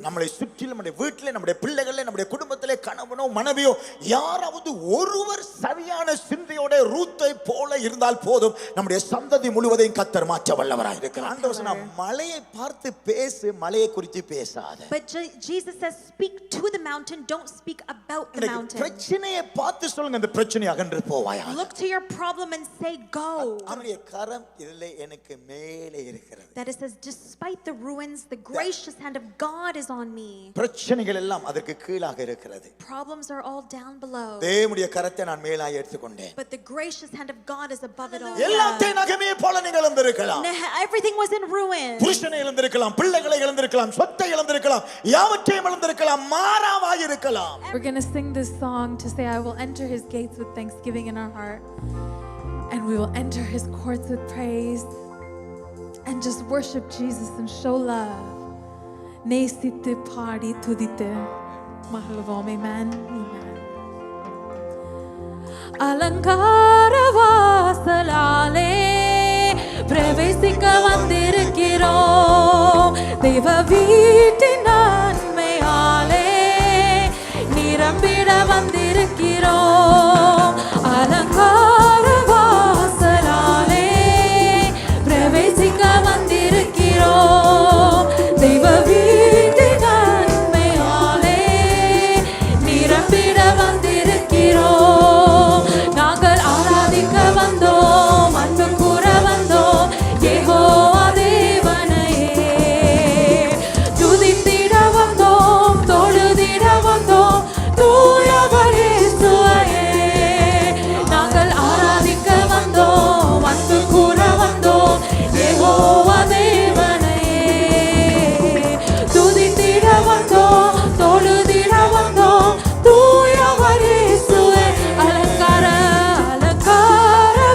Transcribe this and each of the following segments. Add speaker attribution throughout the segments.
Speaker 1: நம்மளை சுற்றிலும் நம்முடைய வீட்டிலே நம்முடைய பிள்ளைகளே நம்முடைய குடும்பத்திலே கணவனோ மனைவியோ யாராவது ஒருவர் சரியான சிந்தையோட ரூத்தை போல இருந்தால் போதும் நம்முடைய சந்ததி முழுவதையும் கர்த்தர் மாற்ற வல்லவராய் இருக்கிறார். ஆண்டவர் சொன்னார், மலையை பார்த்து பேசு, மலையை குறித்து பேசாத.
Speaker 2: But Jesus says, speak to the mountain, don't speak about the mountain.
Speaker 1: பிரச்சனையை பார்த்து சொல்லுங்க, அந்த பிரச்சனை அகன்று போவாயா.
Speaker 2: Look to your problem and say go.
Speaker 1: அவருடைய கரம் இதிலே எனக்கு மேலே இருக்கிறது.
Speaker 2: That it says, despite the ruins, the gracious hand of God is on me.
Speaker 1: பிரச்சனைகள் எல்லாம் அதற்கு கீழாக இருக்கிறது.
Speaker 2: Problems are all down below.
Speaker 1: தேவனுடைய கரத்தை நான் மேலாய் எடுத்துக்கொண்டேன்.
Speaker 2: But the gracious hand of God is above it all.
Speaker 1: எல்லாத்தையும் நகமே போல நீங்கள் இழந்திருக்கலாம்.
Speaker 2: Everything was in ruin.
Speaker 1: புருஷனை இழந்திருக்கலாம், பிள்ளைகளை இழந்திருக்கலாம், சொத்தை இழந்திருக்கலாம், யாவற்றையும் இழந்திருக்கலாம், மாறாவாய் இருக்கலாம்.
Speaker 3: We're going to sing this song to say, I will enter his gates with thanksgiving in our heart, and we will enter his courts with praise, and just worship Jesus and show love. நேசித்து பாடி துதித்து மகிழ்வோம். Amen. Amen. அலங்கார வாசலாலே பிரவேசிக்க வந்திருக்கிறோம். தேவ வீட்டின் நன்மையாலே நிரம்பிட வந்திருக்கிறோம். அலங்கார வாசலாலே பிரவேசிக்க வந்திருக்கிறோம். தேவ வீட்டின் நன்மையாலே நிரம்பிட வந்திருக்கிறோம். நாங்கள் ஆராதிக்க வந்தோம், அன்பு கூற வந்தோம், யெகோவா தேவனையே துதித்திட வந்தோம், தொழுதிட வந்தோம், தூயவர் இயேசுவையே. நாங்கள் ஆராதிக்க வந்தோம், அன்பு கூற வந்தோம், யெகோவா தேவனையே துதித்திட வந்தோம், தொழுதிட வந்தோம், தூயவர் இயேசுவே. அலங்கார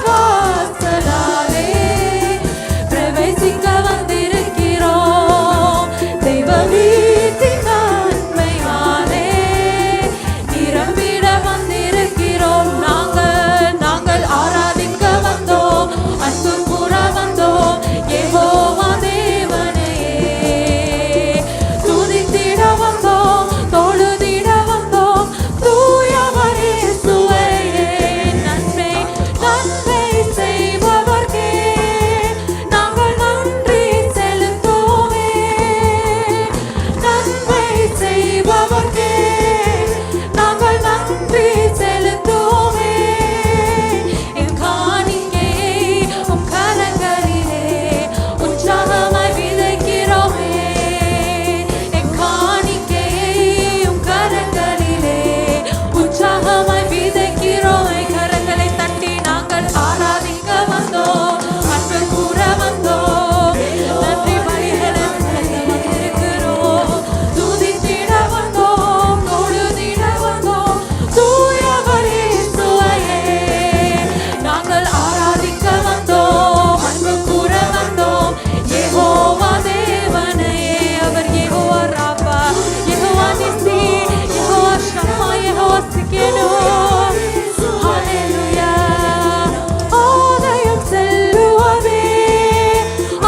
Speaker 3: வாசலாலே பிரவேசிக்க வந்திருக்கிறோம். தெய்வ வீட்டின் நன்மையாலே நிரம்பிட வந்திருக்கிறோம். நாங்கள் ஆராதிக்க வந்தோம், அன்பு கூற வந்தோம், யெகோவா தேவனையே துதித்திட வந்தோம், தொழுதிட வந்தோம், தூயவர் இயேசுவையே. நன்மை செய்பவர்க்கே நாங்கள் நன்றி செலுத்துவோமே. நன்மை செய்பவர்க்கே நாங்கள் நன்றி செலுத்துவோமே. என் காணிக்கையை உம் கரங்களிலே உற்சாகமாய் விதைக்கிறோமே. என் காணிக்கையை உம் கரங்களிலே உற்சாகமாய் விதைக்கிறோமே. கரங்களை தட்டி நாங்கள் ஆராதிக்க வந்தோம், அன்பு கூற வந்தோம், நன்றி பலிகளை செலுத்த வந்திருக்கிறோம். துதித்திட வந்தோம், தொழுதிட வந்தோம், தூயவர் இயேசுவையே. நாங்கள் ஆராதிக்க வந்தோம், அன்பு கூற வந்தோம், யெகோவா தேவனையே. அவர் யெகோவா ராபா, யெகோவா நிசி, யெகோவா ஷம்மா, யெகோவா சிக்கேனோ. ஹல்லேலூயா. ஆலயம் செல்லுவதே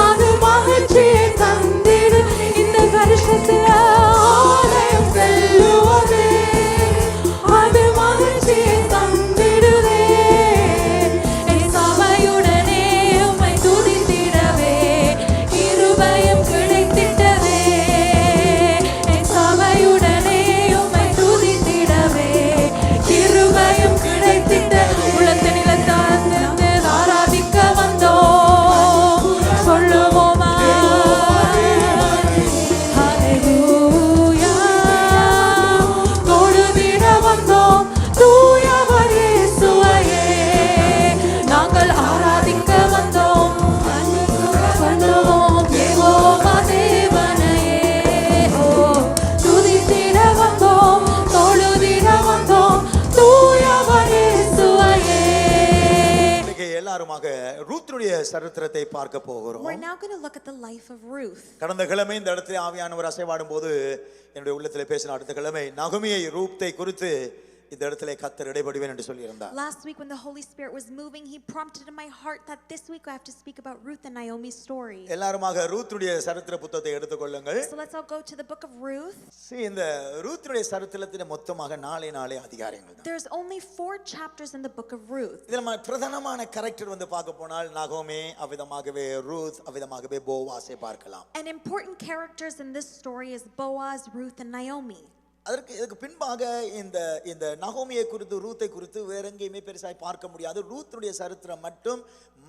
Speaker 3: அது மகிழ்ச்சியை தந்திடும். இந்த வருஷத்துல ஆலயம் செல்லுவதே அது மகிழ்ச்சியை தந்திடுதே. என் சபையுடனே உம்மை துதித்திடவே கிருபையும் கிடைத்திட்டதே. என் சபையுடனே உம்மை துதித்திடவே கிருபையும் கிடைத்திட்ட. உலகத்தை நிலத்தாழ்ந்து ஆராதிக்க வந்தோம், சொல்லுவோமா ஹல்லேலூயா. தொழுதிட வந்தோம், தூயவர் இயேசுவையே. நாங்கள் ஆராதிக்க வந்தோம், சொல்லுவோம், யெகோவா தேவனையே. துதித்திட வந்தோம், தொழுதிட வந்தோம், தூயவர் இயேசுவையே.
Speaker 1: இன்னைக்கு எல்லாருமாக ரூத்துடைய சரித்திரத்தை பார்க்க போகிறோம்.
Speaker 2: We're now going to look at the life of Ruth.
Speaker 1: கடந்த கிழமை இந்த இடத்துல ஆவியானவர் அசைவாடும் போது என்னுடைய உள்ளத்தில் பேசின அடுத்த கிழமை நகமியை ரூத்தை குறித்து இந்த இடத்திலே கர்த்தர் இடைபடுவேன் என்று சொல்லியிருந்தார்.
Speaker 2: Last week when the Holy Spirit was moving, he prompted in my heart that this week I have to speak about Ruth and Naomi's story.
Speaker 1: எல்லாருமாக ரூத்துடைய சரித்திர புத்தகத்தை எடுத்துக்கொள்ளுங்கள்.
Speaker 2: So let's all go to the book of Ruth.
Speaker 1: இந்த ரூத்துடைய சரித்திரத்திலே மொத்தமாக 4 அதிகாரங்கள் தான்.
Speaker 2: There's only 4 chapters in the book of Ruth.
Speaker 1: இதுல நம்ம பிரதானமான கரெக்டர் வந்து பார்க்க போனால் நகோமி, அவ்விதமாகவே ரூத், அவ்விதமாகவே போவாஸை பார்க்கலாம்.
Speaker 2: And important characters in this story is Boaz, Ruth and Naomi.
Speaker 1: இதுக்கு பின்பாக இந்த நகோமியை குறித்து ரூத்தை குறித்து வேற எங்கேயுமே பெருசாய் பார்க்க முடியாது. ரூத்துடைய சரித்திரம் மட்டும்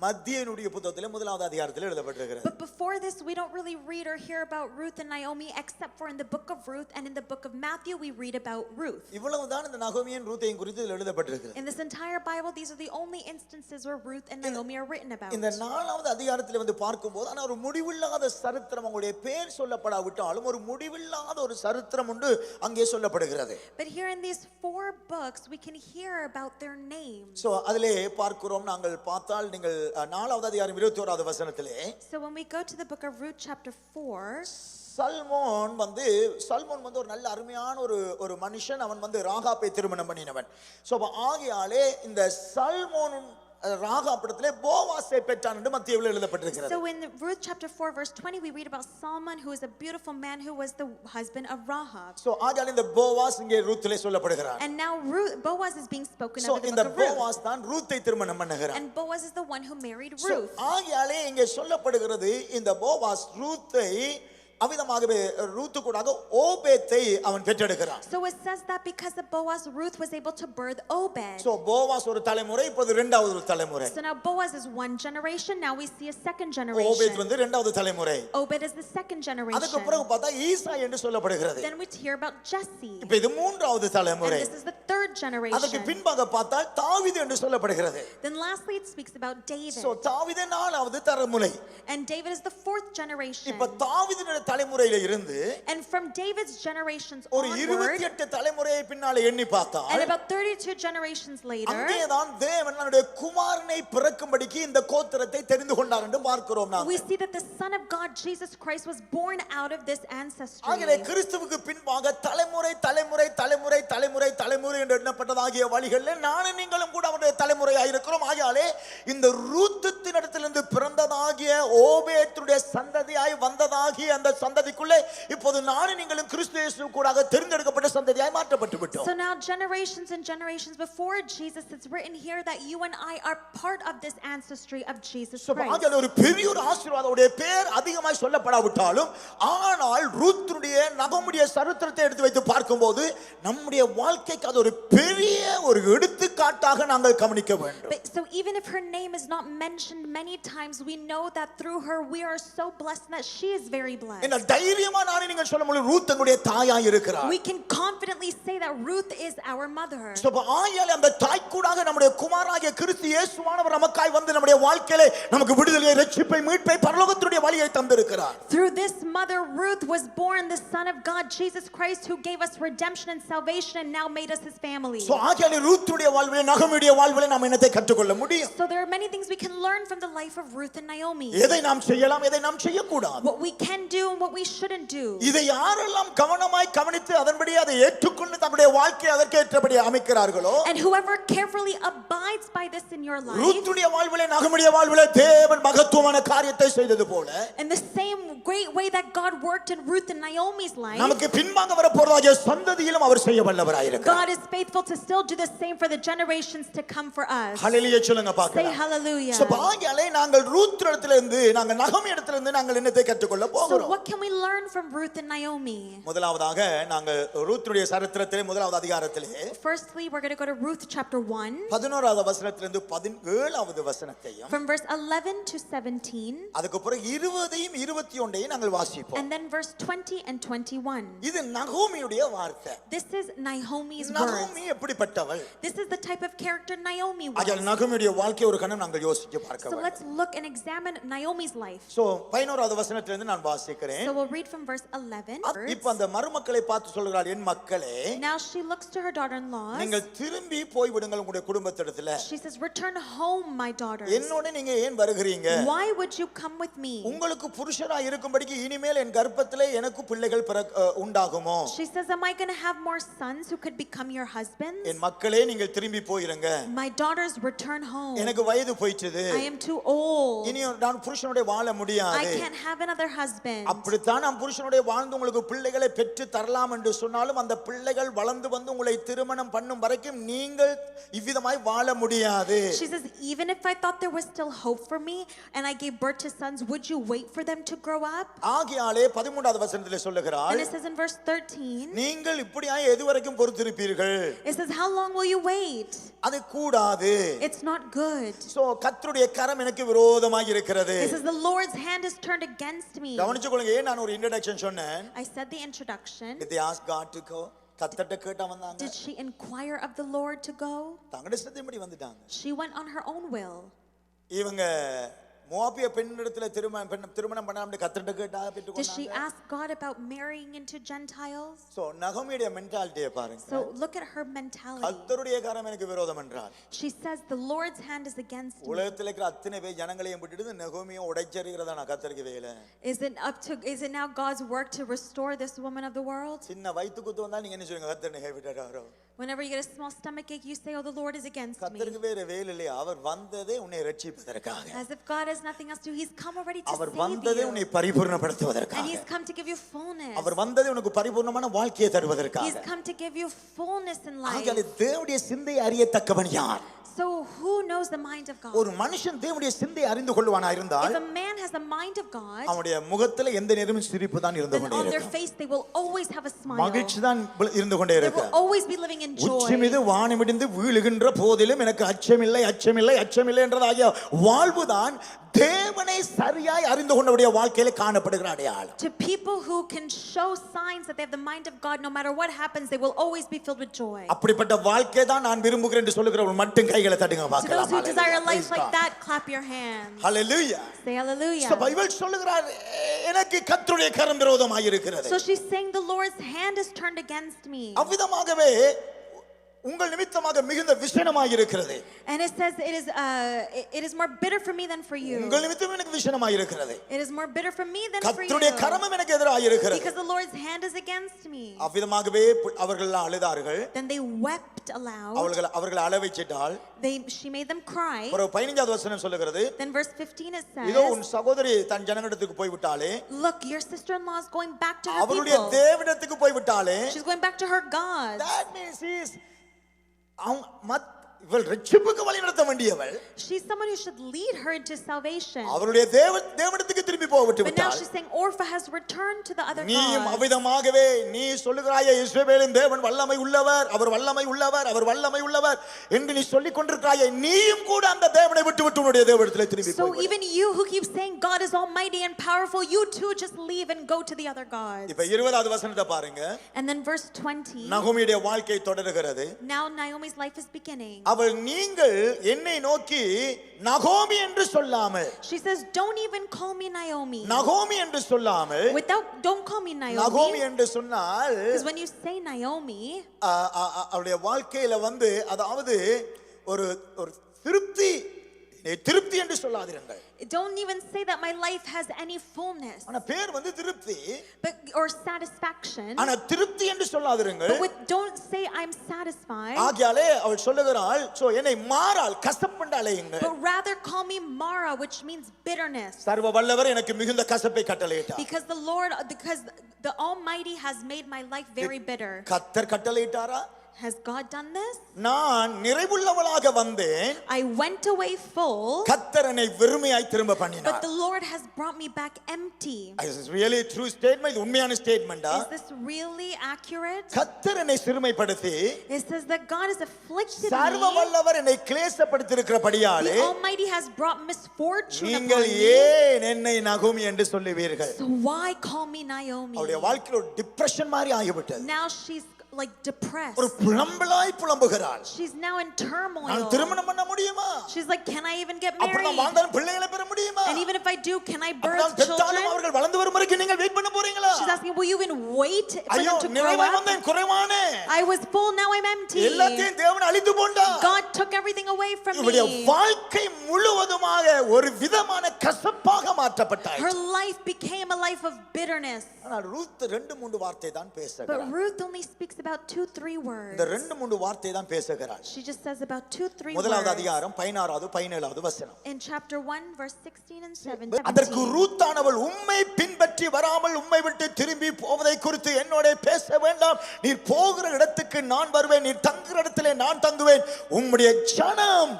Speaker 1: மத்தியனுடைய புத்தகத்திலே 1வது அதிகாரத்தில் எழுதப்பட்டிருக்கிறது.
Speaker 2: But before this we don't really read or hear about Ruth and Naomi except for in the book of Ruth, and in the book of Matthew we read about Ruth.
Speaker 1: இவ்வளவுதான் இந்த நகோமியின் ரூத்தையும் குறித்து இதில் எழுதப்பட்டிருக்கிறது.
Speaker 2: In this entire Bible these are the only instances where Ruth and Naomi are written about.
Speaker 1: இந்த 4வது அதிகாரத்தில் வந்து பார்க்கும்போது ஆனா ஒரு முடிவில்லாத சரித்திரம், அவங்களுடைய பேர் சொல்லப்படாவிட்டாலும் ஒரு முடிவில்லாத ஒரு சரித்திரம் உண்டு அங்கே சொல்லப்படுகிறது.
Speaker 2: But here in these 4 books we can hear about their names.
Speaker 1: So அதிலே பார்க்கிறோம், நாங்கள் பார்த்தால் நீங்கள் 4வது அதிகாரம் 21வது வசனத்திலே,
Speaker 2: So when we go to the book of Ruth chapter 4,
Speaker 1: Salmon வந்து ஒரு நல்ல அருமையான ஒரு மனுஷன். அவன் வந்து ராகாப்பை திருமணம் பண்ணினவன். சோ ஆகையாலே இந்த சல்மோன் ராகாபிடத்திலே போவாசை பெற்றான் என்று மத்தேயுவில் எழுதப்பட்டிருக்கிறது.
Speaker 2: So in Ruth chapter 4 verse 20 we read about Solomon, who is a beautiful man who was the husband of Rahab.
Speaker 1: So ஆகையால இந்த போவாஸ் இங்கே ரூத்திலே சொல்லப்படுகிறார்.
Speaker 2: And now Boaz is being spoken of in the
Speaker 1: இந்த
Speaker 2: book of Ruth.
Speaker 1: Boaz தான் ரூத்தை திருமணம் பண்ணுகிறார்.
Speaker 2: And Boaz is the one who married Ruth.
Speaker 1: ஆகையாலே இங்கே சொல்லப்படுகிறது இந்த போவாஸ் ரூத்தை அவிதமாகவே ரூத்து கூடாக ஓபேத்தை அவன் பெற்றெடுக்கிறான்.
Speaker 2: So it says that because of Boaz, Ruth was able to birth Obed.
Speaker 1: So Boaz ஒரு தலைமுறை, இப்போது இரண்டாவது ஒரு தலைமுறை.
Speaker 2: So now Boaz is one generation, now we see a second generation.
Speaker 1: Obed வந்து இரண்டாவது தலைமுறை.
Speaker 2: Obed is the second generation.
Speaker 1: அதுக்கு பிறகு பார்த்தா ஈசா என்று சொல்லப்படுகிறது.
Speaker 2: Then we hear about Jesse.
Speaker 1: இப்போ இது மூன்றாவது தலைமுறை.
Speaker 2: And this is the third generation.
Speaker 1: அதுக்கு பின்பாக பார்த்தால் தாவீது என்று சொல்லப்படுகிறது.
Speaker 2: Then lastly it speaks about David.
Speaker 1: So தாவீது நான்காவது தலைமுறை.
Speaker 2: And David is the fourth generation.
Speaker 1: இப்போ தாவீதின் தலைமுறையில இருந்து
Speaker 2: and from David's generations
Speaker 1: ஒரு
Speaker 2: onward,
Speaker 1: 28 தலைமுறையை பின்னால எண்ணி பார்த்தால்
Speaker 2: and about 32 generations later,
Speaker 1: அங்கேதான் தேவன் தன்னுடைய குமாரனை பிறக்கும்படிக்கு இந்த கோத்திரத்தை தெரிந்து கொண்டார் என்று பார்க்கிறோம் நாம்.
Speaker 2: we see that the Son of God Jesus Christ was born out of this ancestry.
Speaker 1: ஆகவே கிறிஸ்துவுக்கு பின்பாக தலைமுறை தலைமுறை தலைமுறை தலைமுறை தலைமுறை என்று எண்ணப்பட்டதாகிய வழிகளில் நானும் நீங்களும் கூட அவருடைய தலைமுறையாக இருக்கிறோம். ஆகையாலே இந்த ரூத்தின் இடத்திலிருந்து பிறந்ததாகிய ஓபேத்துடைய சந்ததியாய் வந்ததாகிய அந்த சந்ததிக்குள்ளே இப்போது நானும் நீங்களும் கிறிஸ்து இயேசு கூடாக தெரிந்தெடுக்கப்பட்ட சந்ததியாய் மாற்றப்பட்டு விட்டோம்.
Speaker 2: So now generations and generations before Jesus, it's written here that you and I are part of this ancestry of Jesus Christ.
Speaker 1: ஆகையால் ஒரு பெரிய ஒரு ஆசீர்வாதம், பேர் அதிகமாய் சொல்லப்படாவிட்டாலும் ஆனால் ரூத்துடைய நகோமியுடைய சரித்திரத்தை எடுத்து வைத்து பார்க்கும்போது நம்முடைய வாழ்க்கைக்கு அது ஒரு பெரிய ஒரு எடுத்துக்காட்டாக நாங்கள் கவனிக்க வேண்டும்.
Speaker 2: So even if her name is not mentioned many times, we know that through her we are so blessed that she is very blessed.
Speaker 1: என்ன தைரியமா நானே நீங்கள் சொல்ல முடியும், ரூத் எங்களுடைய தாயாய் இருக்கிறார்.
Speaker 2: We can confidently say that Ruth is our mother.
Speaker 1: So ஆகையால் அந்த தாய் கூடாக நம்முடைய குமாரனாகிய கிறிஸ்து இயேசுவானவர் நமக்காய் வந்து நம்முடைய வாழ்க்கையிலே நமக்கு விடுதலை, ரட்சிப்பை, மீட்பை, பரலோகத்துடைய வழியை தந்திருக்கிறார்.
Speaker 2: Through this mother Ruth was born the Son of God Jesus Christ, who gave us redemption and salvation and now made us his family.
Speaker 1: So ஆகையால் ரூத்துடைய வாழ்விலே நகோமியுடைய வாழ்விலே நாம் என்னத்தை கற்றுக்கொள்ள முடியும்?
Speaker 2: So there are many things we can learn from the life of Ruth and Naomi.
Speaker 1: எதை நாம் செய்யலாம், எதை நாம் செய்யக்கூடாது,
Speaker 2: what we can do and what we shouldn't do.
Speaker 1: இதை யாரெல்லாம் கவனமாய் கவனித்து அதன்படி அதை ஏற்றுக்கொண்டு தம்முடைய வாழ்க்கையை அதற்கு ஏற்றபடி அமைக்கிறார்களோ,
Speaker 2: and whoever carefully abides by this in your life,
Speaker 1: ரூத்துடைய வாழ்விலே நகோமியுடைய வாழ்விலே தேவன் மகத்துவமான காரியத்தை செய்தது போல,
Speaker 2: in the same great way that God worked in Ruth and Naomi's life,
Speaker 1: நமக்கு பின்பாக வரப்போறதாகிய சந்ததியிலும் அவர் செய்ய வல்லவராய் இருக்கிறார்.
Speaker 2: God is faithful to still do the same for the generations to come for us.
Speaker 1: ஹல்லேலூயா சொல்லுங்க
Speaker 2: Say
Speaker 1: பார்க்கலாம்.
Speaker 2: hallelujah.
Speaker 1: சோ பாக்கியாலே நாங்கள் Ruth இடத்திலிருந்து, நாங்கள் நகோமி இடத்திலிருந்து நாங்கள் என்னத்தை கற்றுக்கொள்ள
Speaker 2: So
Speaker 1: போகிறோம்?
Speaker 2: what can we learn from Ruth and Naomi?
Speaker 1: முதலாவதாக நாங்கள் ரூத்துடைய சரித்திரத்திலே முதலாவது அதிகாரத்திலே
Speaker 2: Firstly, we're going to go to Ruth chapter 1
Speaker 1: 11வது வசனத்திலிருந்து 17வது வசனத்தையும்
Speaker 2: from verse 11 to 17,
Speaker 1: அதுக்கு அப்புறம் 20ஐயும் 21ஐயும் நாங்கள் வாசிப்போம்.
Speaker 2: and then verse 20 and 21.
Speaker 1: இது நகோமியுடைய வார்த்தை.
Speaker 2: This is Naomi's words.
Speaker 1: நகோமி எப்படிப்பட்டவள்?
Speaker 2: This is the type of character Naomi was.
Speaker 1: ஆகையால் நகோமியுடைய வாழ்க்கை ஒரு கணம் நாங்கள் யோசிச்சு பார்க்க
Speaker 2: So
Speaker 1: வேண்டும்.
Speaker 2: let's look and examine Naomi's life.
Speaker 1: So 11வது வசனத்திலிருந்து நான் வாசிக்கிறேன்.
Speaker 2: So we'll read from verse 11.
Speaker 1: இப்ப அந்த மருமக்களை பார்த்து சொல்கிறாள், என் மக்களே,
Speaker 2: Now she looks to her daughter-in-laws.
Speaker 1: நீங்கள் திரும்பி போய் விடுங்கள் உங்களுடைய குடும்பத்திடத்துல.
Speaker 2: She says, return home, my daughters.
Speaker 1: என்னோட நீங்க ஏன் வருகிறீங்க?
Speaker 2: Why would you come with me?
Speaker 1: உங்களுக்கு புருஷரா இருக்கும்படிக்கு இனிமேல் என் கர்ப்பத்திலே எனக்கு பிள்ளைகள் உண்டாகுமோ?
Speaker 2: She says, am I going to have more sons who could become your husbands?
Speaker 1: என் மக்களே நீங்கள் திரும்பி போயிருங்க.
Speaker 2: My daughters, return home.
Speaker 1: எனக்கு வயது போயிடுது.
Speaker 2: I am too old.
Speaker 1: இனி நான் புருஷனோட வாழ முடியாது.
Speaker 2: I can't have another husband.
Speaker 1: அப்படித்தான் நான் புருஷனோட வாழ்ந்து உங்களுக்கு பிள்ளைகளை பெற்று தரலாம் என்று சொன்னாலும் அந்த பிள்ளைகள் வளர்ந்து வந்து உங்களை திருமணம் பண்ணும் வரைக்கும் நீங்கள் இவ்விதமாய் வாழ முடியாது.
Speaker 2: She says, even if I thought there was still hope for me and I gave birth to sons, would you wait for them to grow up?
Speaker 1: ஆகையாலே 13வது வசனத்திலே சொல்லுகிறாள்,
Speaker 2: And it says in verse 13,
Speaker 1: நீங்கள் இப்படியாய் எது வரைக்கும் பொறுத்திருப்பீர்கள்?
Speaker 2: it says, how long will you wait?
Speaker 1: அது கூடாது.
Speaker 2: It's not good.
Speaker 1: So கர்த்தருடைய கரம் எனக்கு விரோதமாக இருக்கிறது.
Speaker 2: It says the Lord's hand is turned against me.
Speaker 1: கவனிச்சுக்கொள்ளுங்க, ஏன் நான் ஒரு இன்ட்ரோடக்ஷன் சொன்னேன்.
Speaker 2: I said the introduction.
Speaker 1: Did they ask God to go? கர்த்தர்ட்ட கேட்டா வந்தாங்க.
Speaker 2: Did she inquire of the Lord to go?
Speaker 1: தங்களுடைய இஷ்டத்தின்படி வந்துட்டாங்க.
Speaker 2: She went on her own will.
Speaker 1: இவங்க மோவாபிய பெண்ணிடத்துல திருமணம் பண்ணாம கர்த்தர்ட்ட கேட்டா
Speaker 2: Did
Speaker 1: பெற்றுக்கொண்டாங்க.
Speaker 2: she ask God about marrying into Gentiles?
Speaker 1: So நகோமியுடைய மென்டாலிட்டியை பாருங்க.
Speaker 2: So look at her mentality.
Speaker 1: கர்த்தருடைய கரம் எனக்கு விரோதம் என்றார்.
Speaker 2: She says the Lord's hand is against me.
Speaker 1: உலகத்துல இருக்கிற அத்தனை பேர் ஜனங்களையும் விட்டுட்டு நகோமியை உடைச்சறிகிறதா நான் கர்த்தருக்கு வேலை.
Speaker 2: Is it now God's work to restore this woman of the world?
Speaker 1: சின்ன வயித்து குத்து வந்தா நீங்க என்ன சொல்லுங்க, கர்த்தர் கைவிட்டாரோ?
Speaker 2: Whenever you get a small stomach ache, you say, oh, the Lord is against me.
Speaker 1: கர்த்தருக்கு வேற வேலை இல்லையா? அவர் வந்ததே உன்னை ரட்சிப்பதற்காக.
Speaker 2: As if God has nothing else to do. He's come already to
Speaker 1: our
Speaker 2: save
Speaker 1: வந்ததே
Speaker 2: you.
Speaker 1: உன்னை பரிபூர்ணப்படுத்துவதற்காக.
Speaker 2: And He's come to give you fullness.
Speaker 1: அவர் வந்ததே உனக்கு பரிபூர்ணமான வாழ்க்கையை தருவதற்காக.
Speaker 2: He's come to give you fullness in life.
Speaker 1: ஆகையால் தேவனுடைய சிந்தையை அறியத்தக்கவன் யார்?
Speaker 2: So who knows the mind of God?
Speaker 1: ஒரு மனுஷன் தேவனுடைய சிந்தையை அறிந்து கொள்வானா இருந்தால்,
Speaker 2: If a man has the mind of God,
Speaker 1: அவனுடைய முகத்துல எந்த நேரமும் சிரிப்பு தான் இருந்து
Speaker 2: then
Speaker 1: கொண்டே
Speaker 2: on their
Speaker 1: இருக்கும்.
Speaker 2: face they will always have a smile.
Speaker 1: மகிழ்ச்சி தான் இருந்து கொண்டே
Speaker 2: They
Speaker 1: இருக்கும்.
Speaker 2: will always be living in joy.
Speaker 1: உச்சமிது வானமிடிந்து வீழுகின்ற போதிலும் எனக்கு அச்சமில்லை அச்சமில்லை அச்சமில்லை என்றதாகிய வாழ்வுதான் தேவனை சரியாய் அறிந்து கொண்டவருடைய வாழ்க்கையில காணப்படுகிற அடையாளம்.
Speaker 2: To people who can show signs that they have the mind of God, no matter what happens, they will always be filled with joy.
Speaker 1: அப்படிப்பட்ட வாழ்க்கை தான் நான் விரும்புகிறேன் என்று சொல்லுகிறவர்கள் மட்டும் கைகளை தட்டுங்க
Speaker 2: To
Speaker 1: பார்க்கலாம்.
Speaker 2: those who desire a life like that, clap your hands.
Speaker 1: Hallelujah.
Speaker 2: Say hallelujah.
Speaker 1: So Bible சொல்லுகிறார், எனக்கு கர்த்தருடைய கரம் விரோதமாய் இருக்கிறது.
Speaker 2: So she's saying the Lord's hand is turned against me.
Speaker 1: அவ்விதமாகவே உங்கள் நிமித்தமாக மிகுந்த விஷனமாய் இருக்கிறது.
Speaker 2: And it says it is more bitter for me than for you.
Speaker 1: உங்கள் நிமித்தம் எனக்கு விஷனமாய் இருக்கிறது.
Speaker 2: It is more bitter for me than for you.
Speaker 1: கர்த்தருடைய கரமும் எனக்கு எதிராய் இருக்கிறது.
Speaker 2: Because the Lord's hand is against me.
Speaker 1: அவ்விதமாகவே அவர்கள் அழுதார்கள்.
Speaker 2: Then they wept aloud.
Speaker 1: அவர்கள் அழ வைச்சிட்டால்
Speaker 2: She made them cry.
Speaker 1: ஒரு 15வது வசனம் சொல்லுகிறது,
Speaker 2: Then verse 15 it says,
Speaker 1: இதோ உன் சகோதரி தன் ஜனங்களிடத்துக்கு போய் விட்டாளே.
Speaker 2: look, your sister-in-law is going back to her
Speaker 1: அவளுடைய
Speaker 2: people.
Speaker 1: தேவனிடத்துக்கு போய் விட்டாளே.
Speaker 2: She's going back to her God.
Speaker 1: That means இவள் ரட்சிப்புக்கு வழி நடத்த வேண்டியவள்.
Speaker 2: She's someone who should lead her into salvation.
Speaker 1: அவளுடைய தேவனிடத்துக்கு திரும்பி போக விட்டு
Speaker 2: But now
Speaker 1: விட்டாள்.
Speaker 2: she's saying Orpha has returned to the other
Speaker 1: நீயும்
Speaker 2: gods.
Speaker 1: அவ்விதமாகவே நீ சொல்லுகிறாயே, இஸ்ரவேலின் தேவன் வல்லமை உள்ளவர், அவர் வல்லமை உள்ளவர், அவர் வல்லமை உள்ளவர் என்று நீ சொல்லிக் கொண்டிருக்கிறாயே, நீயும் கூட அந்த தேவனை விட்டு உன்னுடைய தேவனிடத்திலே திரும்பி
Speaker 2: So
Speaker 1: போய்.
Speaker 2: even you who keep saying God is almighty and powerful, you too just leave and go to the other gods.
Speaker 1: இப்ப 20வது வசனத்தை பாருங்க.
Speaker 2: And then verse 20.
Speaker 1: நகோமியுடைய வாழ்க்கை தொடர்கிறது.
Speaker 2: Now Naomi's life is beginning.
Speaker 1: அவள் நீங்கள் என்னை நோக்கி நகோமி என்று சொல்லாமல்,
Speaker 2: She says, don't even call me Naomi.
Speaker 1: நகோமி என்று சொல்லாமல்,
Speaker 2: Don't call me
Speaker 1: நகோமி
Speaker 2: Naomi.
Speaker 1: என்று சொன்னால்,
Speaker 2: Because when you say Naomi,
Speaker 1: அவளுடைய வாழ்க்கையில அதாவது ஒரு திருப்தி என்று சொல்லாதீர்கள்.
Speaker 2: don't even say that my life has any fullness.
Speaker 1: ஆனா பேர் திருப்தி,
Speaker 2: Or satisfaction.
Speaker 1: ஆனா திருப்தி என்று சொல்லாதீர்கள்.
Speaker 2: But don't say I'm satisfied.
Speaker 1: ஆகையாலே அவள் சொல்லுகிறாள், சோ என்னை மாறால் கசப்புண்டு அலையுங்கள்.
Speaker 2: But rather call me Mara, which means bitterness.
Speaker 1: சர்வ வல்லவர் எனக்கு மிகுந்த கசப்பை கட்டளையிட்டார்.
Speaker 2: Because the Almighty has made my life very bitter.
Speaker 1: கர்த்தர் கட்டளையிட்டாரா?
Speaker 2: Has God done this?
Speaker 1: நான் நிறைவுள்ளவளாக வந்தேன்,
Speaker 2: I went away full,
Speaker 1: கர்த்தர் என்னை வெறுமையாய் திரும்ப பண்ணினார்.
Speaker 2: but the Lord has brought me back empty.
Speaker 1: This is really a true statement. இது உண்மையான ஸ்டேட்மெண்டா?
Speaker 2: Is this really accurate?
Speaker 1: கர்த்தர் என்னை சிறுமைப்படுத்தி,
Speaker 2: It says that God has afflicted
Speaker 1: சர்வ
Speaker 2: me.
Speaker 1: வல்லவர் என்னை கிளேசப்படுத்தி இருக்கிறபடியாலே,
Speaker 2: The Almighty has brought misfortune upon
Speaker 1: நீங்கள்
Speaker 2: me.
Speaker 1: ஏன் என்னை நகோமி என்று சொல்லுவீர்கள்?
Speaker 2: So why call me Naomi?
Speaker 1: அவளுடைய வாழ்க்கையில ஒரு டிப்ரஷன் மாதிரி ஆகிவிட்டது.
Speaker 2: Now she's like depressed.
Speaker 1: ஒரு புலம்பலாய் புலம்புகிறாள்.
Speaker 2: She's now in turmoil.
Speaker 1: நான் திருமணம் பண்ண முடியுமா?
Speaker 2: She's like, can I even get
Speaker 1: அப்புறம்
Speaker 2: married?
Speaker 1: வாழ்ந்தாலும் பிள்ளைகளை பெற முடியுமா?
Speaker 2: And even if I do, can I
Speaker 1: அப்புறம்
Speaker 2: birth
Speaker 1: பெற்றாலும்
Speaker 2: children?
Speaker 1: அவர்கள் வளர்ந்து வரும் வரைக்கும் நீங்கள் வெயிட் பண்ண போறீங்களா?
Speaker 2: She's asking, will you even wait for
Speaker 1: ஐயோ
Speaker 2: them to grow
Speaker 1: நிறைவாய்
Speaker 2: up?
Speaker 1: வந்தேன் குறைவானே.
Speaker 2: I was full, now I'm empty.
Speaker 1: எல்லாத்தையும் தேவன் அழித்து போண்டார்.
Speaker 2: God took everything away from
Speaker 1: இவளுடைய
Speaker 2: me.
Speaker 1: வாழ்க்கை முழுவதுமாக ஒரு விதமான கசப்பாக மாற்றப்பட்டாய்.
Speaker 2: Her life became a life of bitterness.
Speaker 1: ஆனால் ரூத் 2-3 வார்த்தை தான்
Speaker 2: But
Speaker 1: பேசுகிறாள்.
Speaker 2: Ruth only speaks about 2-3 words.
Speaker 1: இந்த 2-3 வார்த்தை தான் பேசுகிறாள்.
Speaker 2: She just says about 2-3
Speaker 1: முதலாவது
Speaker 2: words.
Speaker 1: அதிகாரம் 16வது 17வது வசனம்.
Speaker 2: In chapter 1 verse 16 and 17.
Speaker 1: அதற்கு ரூத்தானவள் உம்மை பின்பற்றி வராமல் உம்மை விட்டு திரும்பி போவதை குறித்து என்னோட பேச வேண்டாம். நீர் போகிற இடத்துக்கு நான் வருவேன், நீர் தங்குற இடத்திலே நான் தங்குவேன். உம்முடைய ஜனம்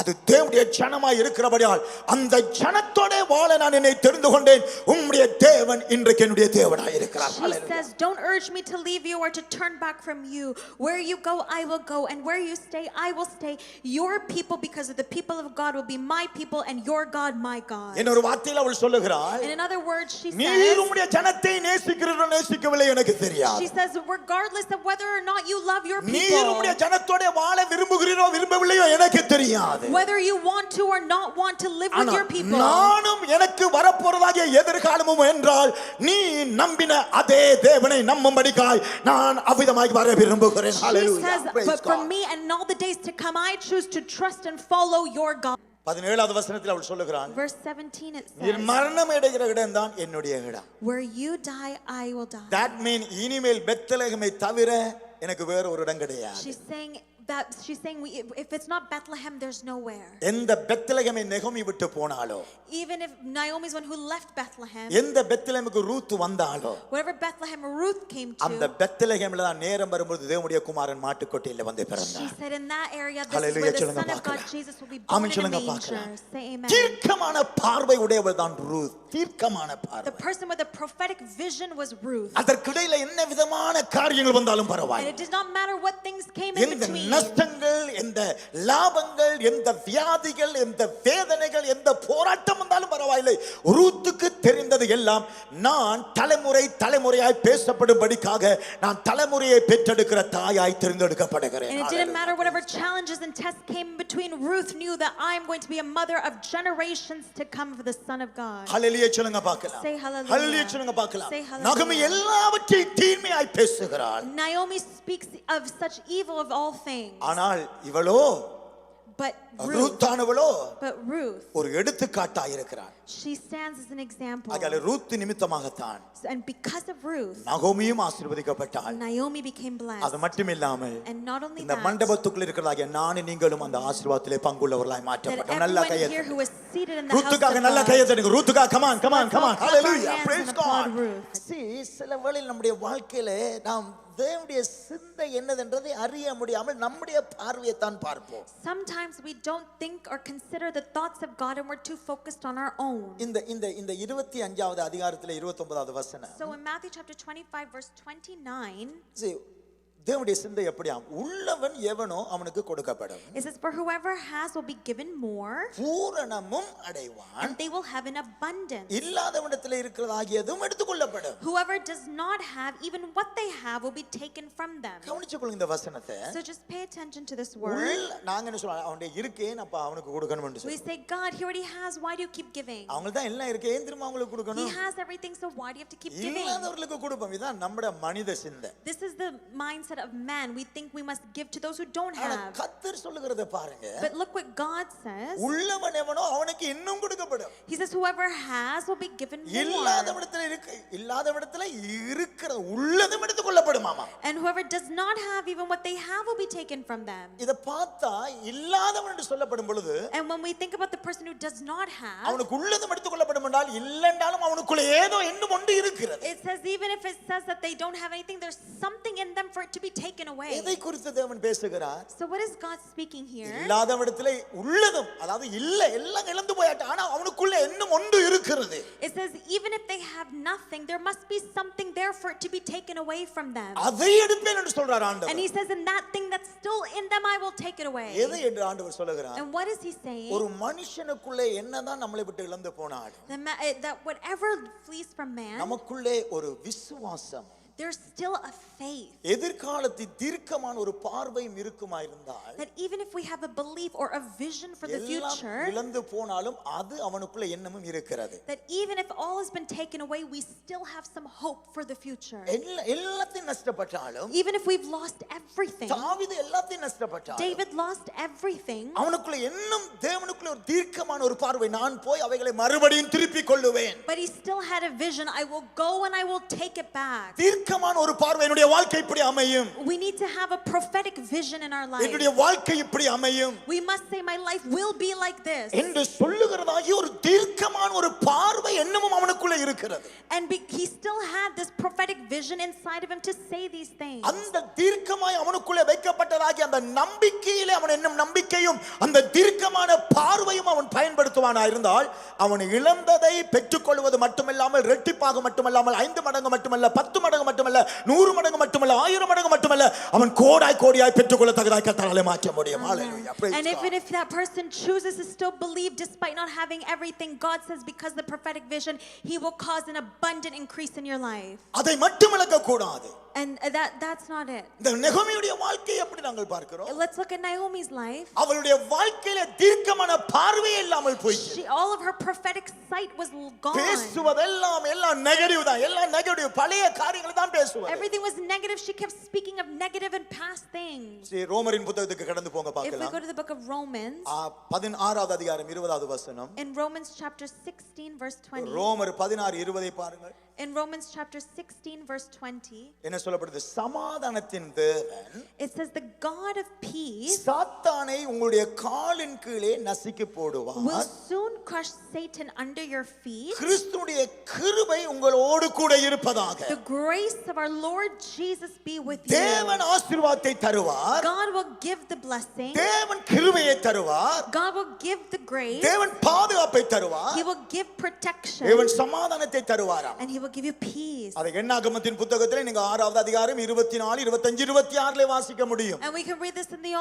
Speaker 1: அது தேவனுடைய ஜனமாய் இருக்கிறபடியால் அந்த ஜனத்தோட வாழ நான் என்னை தெரிந்து கொண்டேன். உம்முடைய தேவன் இன்றைக்கு என்னுடைய தேவனாய் இருக்கிறார்.
Speaker 2: She says, don't urge me to leave you or to turn back from you. Where you go, I will go, and where you stay, I will stay. Your people, because of the people of God, will be my people, and your God, my God.
Speaker 1: இன்னொரு வார்த்தையில் அவள் சொல்லுகிறாள்,
Speaker 2: In another words, she
Speaker 1: நீர்
Speaker 2: says,
Speaker 1: உம்முடைய ஜனத்தை நேசிக்கிறீரோ நேசிக்கவில்லை எனக்கு தெரியாது.
Speaker 2: she says, regardless of whether or not you love your
Speaker 1: நீர்
Speaker 2: people,
Speaker 1: உம்முடைய ஜனத்தோட வாழ விரும்புகிறீரோ விரும்பவில்லையோ எனக்கு தெரியாது.
Speaker 2: whether you want to or not want to live with your people.
Speaker 1: நானும் எனக்கு வரப்போறதாகிய எதிர்காலமும் என்றால் நீ நம்பின அதே தேவனை நம்பும்படிக்காய் நான் அவ்விதமாய் வர விரும்புகிறேன்.
Speaker 2: She
Speaker 1: hallelujah.
Speaker 2: says, but for me and all the days to come, I choose to trust and follow your God.
Speaker 1: 17வது வசனத்தில் அவள் சொல்லுகிறாள்,
Speaker 2: Verse 17 it
Speaker 1: நீர்
Speaker 2: says,
Speaker 1: மரணம் அடைகிற இடம் தான் என்னுடைய இடம்.
Speaker 2: where you die, I will die.
Speaker 1: That mean இனிமேல் பெத்லகேமை தவிர எனக்கு வேற ஒரு இடம் கிடையாது.
Speaker 2: She's saying if it's not Bethlehem, there's nowhere.
Speaker 1: எந்த பெத்லகேமை நெகோமி விட்டு போனாலோ,
Speaker 2: Even if Naomi's one who left Bethlehem,
Speaker 1: எந்த பெத்லகேமுக்கு ரூத் வந்தாலோ,
Speaker 2: whatever Bethlehem Ruth came
Speaker 1: அந்த
Speaker 2: to,
Speaker 1: பெத்லகேமில தான் நேரம் வரும்போது தேவனுடைய குமாரன் மாட்டுக்கொட்டியில வந்து
Speaker 2: she
Speaker 1: பிறந்தார்.
Speaker 2: said in that area, this is
Speaker 1: Hallelujah.
Speaker 2: where the
Speaker 1: சொல்லுங்க
Speaker 2: Son of God
Speaker 1: பார்க்கலாம்.
Speaker 2: Jesus will be born
Speaker 1: amen
Speaker 2: in a
Speaker 1: சொல்லுங்க
Speaker 2: manger.
Speaker 1: பார்க்கலாம்.
Speaker 2: Say amen.
Speaker 1: தீர்க்கமான பார்வை உடையவள் தான் ரூத். தீர்க்கமான
Speaker 2: The
Speaker 1: பார்வை.
Speaker 2: person with a prophetic vision was Ruth.
Speaker 1: அதற்கிடையில என்ன விதமான காரியங்கள் வந்தாலும்
Speaker 2: And
Speaker 1: பரவாயில்லை.
Speaker 2: it did not matter what things came in
Speaker 1: எந்த
Speaker 2: between.
Speaker 1: நஷ்டங்கள், எந்த லாபங்கள், எந்த வியாதிகள், எந்த வேதனைகள், எந்த போராட்டம் வந்தாலும் பரவாயில்லை. ரூத்துக்கு தெரிந்தது எல்லாம் நான் தலைமுறையாய் பேசப்படும்படிக்காக நான் தலைமுறையை பெற்றெடுக்கிற தாயாய் தெரிந்தெடுக்கப்படுகிறேன்.
Speaker 2: And it didn't matter whatever challenges and tests came in between. Ruth knew that I am going to be a mother of generations to come for the Son of God.
Speaker 1: ஹல்லேலூயா சொல்லுங்க பார்க்கலாம்.
Speaker 2: Say hallelujah.
Speaker 1: ஹல்லேலூயா சொல்லுங்க பார்க்கலாம்.
Speaker 2: Say hallelujah.
Speaker 1: நகமி எல்லாவற்றையும் தீமையாய் பேசுகிறாள்.
Speaker 2: Naomi speaks of such evil of all things.
Speaker 1: ஆனால் இவளோ,
Speaker 2: But
Speaker 1: ரூத்தானவளோ
Speaker 2: Ruth,
Speaker 1: ஒரு எடுத்துக்காட்டாய் இருக்கிறாள்.
Speaker 2: she stands as an example.
Speaker 1: ஆகையால ரூத் நிமித்தமாகத்தான்
Speaker 2: And because of Ruth,
Speaker 1: நகோமியும் ஆசீர்வதிக்கப்பட்டாள்.
Speaker 2: Naomi became blessed.
Speaker 1: அது மட்டுமில்லாமல்
Speaker 2: And not only
Speaker 1: இந்த
Speaker 2: that,
Speaker 1: மண்டபத்துக்குள்ள இருக்கிறதாகிய நானும் நீங்களும் அந்த ஆசீர்வாதத்திலே பங்குள்ளவர்களாய்
Speaker 2: that
Speaker 1: மாற்றப்பட்டோம். நல்ல
Speaker 2: everyone
Speaker 1: கையை
Speaker 2: here who is seated in the house
Speaker 1: ரூத்துக்காக
Speaker 2: of
Speaker 1: நல்ல
Speaker 2: God,
Speaker 1: கையை தட்டுங்க. ரூத்துக்காக come on
Speaker 2: Let's all clap our
Speaker 1: hallelujah
Speaker 2: hands
Speaker 1: praise
Speaker 2: and applaud
Speaker 1: God.
Speaker 2: Ruth.
Speaker 1: See, சில வேளையில் நம்முடைய வாழ்க்கையில நாம் தேவனுடைய சிந்தை என்னதென்றதை அறிய முடியாமல் நம்முடைய பார்வையை தான் பார்ப்போம்.
Speaker 2: Sometimes we don't think or consider the thoughts of God and we're too focused on our own.
Speaker 1: இந்த 25வது அதிகாரத்திலே 29வது வசனம்.
Speaker 2: So in Matthew chapter 25 verse 29,
Speaker 1: See, தேவனுடைய சிந்தை எப்படியாம், உள்ளவன் எவனோ அவனுக்கு கொடுக்கப்படும்,
Speaker 2: it says, for whoever has will be given more,
Speaker 1: பூரணமும் அடைவான்,
Speaker 2: and they will have an abundance.
Speaker 1: இல்லாதவனிடத்தில் இருக்கிறதாகியதும் எடுத்துக்கொள்ளப்படும்.
Speaker 2: Whoever does not have, even what they have will be taken from them.
Speaker 1: கவனிச்சுக்கொள்ளுங்க இந்த வசனத்தை.
Speaker 2: So just pay attention to this word.
Speaker 1: நாங்க என்ன சொல்றோம், அவனுடைய இருக்கேன் அப்ப அவனுக்கு கொடுக்கணும்னு
Speaker 2: We
Speaker 1: சொல்றோம்.
Speaker 2: say, God, he already has, why do you keep giving?
Speaker 1: அவங்க தான் எல்லாம் இருக்கே, ஏன் திரும்ப அவங்களுக்கு
Speaker 2: He
Speaker 1: கொடுக்கணும்?
Speaker 2: has everything, so why do you have to keep giving?
Speaker 1: இல்லாதவர்களுக்கு கொடுப்போம். இதான் நம்முடைய மனித சிந்தை.
Speaker 2: This is the mindset of man. We think we must give to those who don't
Speaker 1: ஆனா
Speaker 2: have.
Speaker 1: கர்த்தர் சொல்லுகிறத பாருங்க.
Speaker 2: But look what God says.
Speaker 1: உள்ளவன் எவனோ அவனுக்கு இன்னும் கொடுக்கப்படும்.
Speaker 2: He says whoever has will be given more.
Speaker 1: இல்லாதவனிடத்தில் இருக்கிற உள்ளதும் எடுத்துக்கொள்ளப்படுமாமா.
Speaker 2: And whoever does not have, even what they have will be taken from them.
Speaker 1: இத பார்த்தா இல்லாதவன் என்று சொல்லப்படும் பொழுது,
Speaker 2: And when we think about the person who does not have,
Speaker 1: அவனுக்கு உள்ளதும் எடுத்துக்கொள்ளப்படும் என்றால் இல்லைன்றாலும் அவனுக்குள்ள ஏதோ இன்னும் ஒன்று இருக்கிறது.
Speaker 2: it says even if it says that they don't have anything, there's something in them for it to be taken away.
Speaker 1: எதை குறித்து தேவன் பேசுகிறார்?
Speaker 2: So what is God speaking here?
Speaker 1: இல்லாதவனிடத்தில் உள்ளதும், அதாவது இல்ல எல்லாம் இழந்து போயாட்ட, ஆனா அவனுக்குள்ள இன்னும் ஒன்று இருக்கிறது.
Speaker 2: It says even if they have nothing, there must be something there for it to be taken away from them.
Speaker 1: அதை எடுப்பேன் என்று சொல்றார்
Speaker 2: And
Speaker 1: ஆண்டவர்.
Speaker 2: he says in that thing that's still in them, I will take it away.
Speaker 1: எதை என்று ஆண்டவர் சொல்லுகிறார்?
Speaker 2: And what is he saying?
Speaker 1: ஒரு மனுஷனுக்குள்ளே என்னதான் நம்மளை விட்டு இழந்து போனாலும்
Speaker 2: That whatever flees from man,
Speaker 1: நமக்குள்ளே ஒரு விசுவாசம்,
Speaker 2: there's still a faith.
Speaker 1: எதிர்காலத்தில் தீர்க்கமான ஒரு பார்வையும் இருக்குமா இருந்தால்
Speaker 2: That even if we have a belief or a vision for the
Speaker 1: எல்லாம்
Speaker 2: future,
Speaker 1: இழந்து போனாலும் அது அவனுக்குள்ள எண்ணமும் இருக்கிறது.
Speaker 2: that even if all has been taken away, we still have some hope for the future.
Speaker 1: எல்லாத்தையும் நஷ்டப்பட்டாலும்
Speaker 2: Even if we've lost everything,
Speaker 1: தாவீது எல்லாத்தையும் நஷ்டப்பட்டாலும்
Speaker 2: David lost everything,
Speaker 1: அவனுக்குள்ள இன்னும் தேவனுக்குள்ள ஒரு தீர்க்கமான ஒரு பார்வை, நான் போய் அவைகளை மறுபடியும் திருப்பிக் கொள்ளுவேன்.
Speaker 2: but he still had a vision. I will go and I will take it back.
Speaker 1: தீர்க்கமான ஒரு பார்வை, என்னுடைய வாழ்க்கை இப்படி அமையும்,
Speaker 2: We need to have a prophetic vision in our life.
Speaker 1: என்னுடைய வாழ்க்கை இப்படி அமையும்
Speaker 2: We must say, my life will be like this.
Speaker 1: என்று சொல்லுகிறதாகிய ஒரு தீர்க்கமான ஒரு பார்வை எண்ணமும் அவனுக்குள்ள இருக்கிறது.
Speaker 2: And he still had this prophetic vision inside of him to say these things.
Speaker 1: அந்த தீர்க்கமாய் அவனுக்குள்ள வைக்கப்பட்டதாகிய அந்த நம்பிக்கையிலே அவன் என்னும் நம்பிக்கையும் அந்த தீர்க்கமான பார்வையும் அவன் பயன்படுத்துவானா இருந்தால் அவன் இழந்ததை பெற்றுக்கொள்வது மட்டுமல்லாமல் இரட்டிப்பாக மட்டுமல்லாமல் 5 மடங்கு மட்டுமல்ல 10 மடங்கு மட்டுமல்ல 100 மடங்கு மட்டுமல்ல 1000 மடங்கு மட்டுமல்ல அவன் கோடாய் பெற்றுக்கொள்ள தகுதியாய் கர்த்தராலே மாற்ற முடியும். ஹalleluya.
Speaker 2: And even if that person chooses to still believe despite not having everything, God says because the prophetic vision, he will cause an abundant increase in your life.
Speaker 1: அதை மட்டும் இழக்க கூடாது.
Speaker 2: And that's not it.
Speaker 1: இந்த நெகோமியுடைய வாழ்க்கையை எப்படி நாங்கள் பார்க்கிறோம்?
Speaker 2: Let's look at Naomi's life.
Speaker 1: அவளுடைய வாழ்க்கையில தீர்க்கமான பார்வை இல்லாமல் போயிடுச்சு.
Speaker 2: All of her prophetic sight was gone.
Speaker 1: பேசுவதெல்லாம் எல்லாம் நெகட்டிவ் தான், எல்லாம் நெகட்டிவ், பழைய காரியங்களை தான் பேசுவார்.
Speaker 2: Everything was negative. She kept speaking of negative and past things.
Speaker 1: சரி, ரோமரின் புத்தகத்துக்கு கடந்து போங்க
Speaker 2: If we
Speaker 1: பார்க்கலாம்.
Speaker 2: go to the book of Romans,
Speaker 1: 16வது அதிகாரம் 20வது வசனம்.
Speaker 2: in Romans chapter 16 verse 20.
Speaker 1: ரோமர் 16:20 பாருங்கள்.
Speaker 2: In Romans chapter 16 verse 20,
Speaker 1: என்ன சொல்லப்படுது? சமாதானத்தின் தேவன்,
Speaker 2: it says the God of peace
Speaker 1: சாத்தானை உங்களுடைய காலின் கீழே நசுக்கி
Speaker 2: will
Speaker 1: போடுவார்.
Speaker 2: soon crush Satan under your feet.
Speaker 1: கிறிஸ்துவுடைய கிருபை உங்களோடு கூட இருப்பதாக.
Speaker 2: The grace of our Lord Jesus be with you.
Speaker 1: தேவன் ஆசீர்வாதத்தை தருவார்.
Speaker 2: God will give the blessing.
Speaker 1: தேவன் கிருபையை தருவார்.
Speaker 2: God will give the grace.
Speaker 1: தேவன் பாதுகாப்பை தருவார்.
Speaker 2: He will give protection.
Speaker 1: தேவன் சமாதானத்தை தருவாராம்.
Speaker 2: And he will give you peace.
Speaker 1: அதை என்னாகமத்தின் புத்தகத்திலே நீங்க 6வது அதிகாரம் 24, 25, 26ல வாசிக்க முடியும்.
Speaker 2: And we can read this in the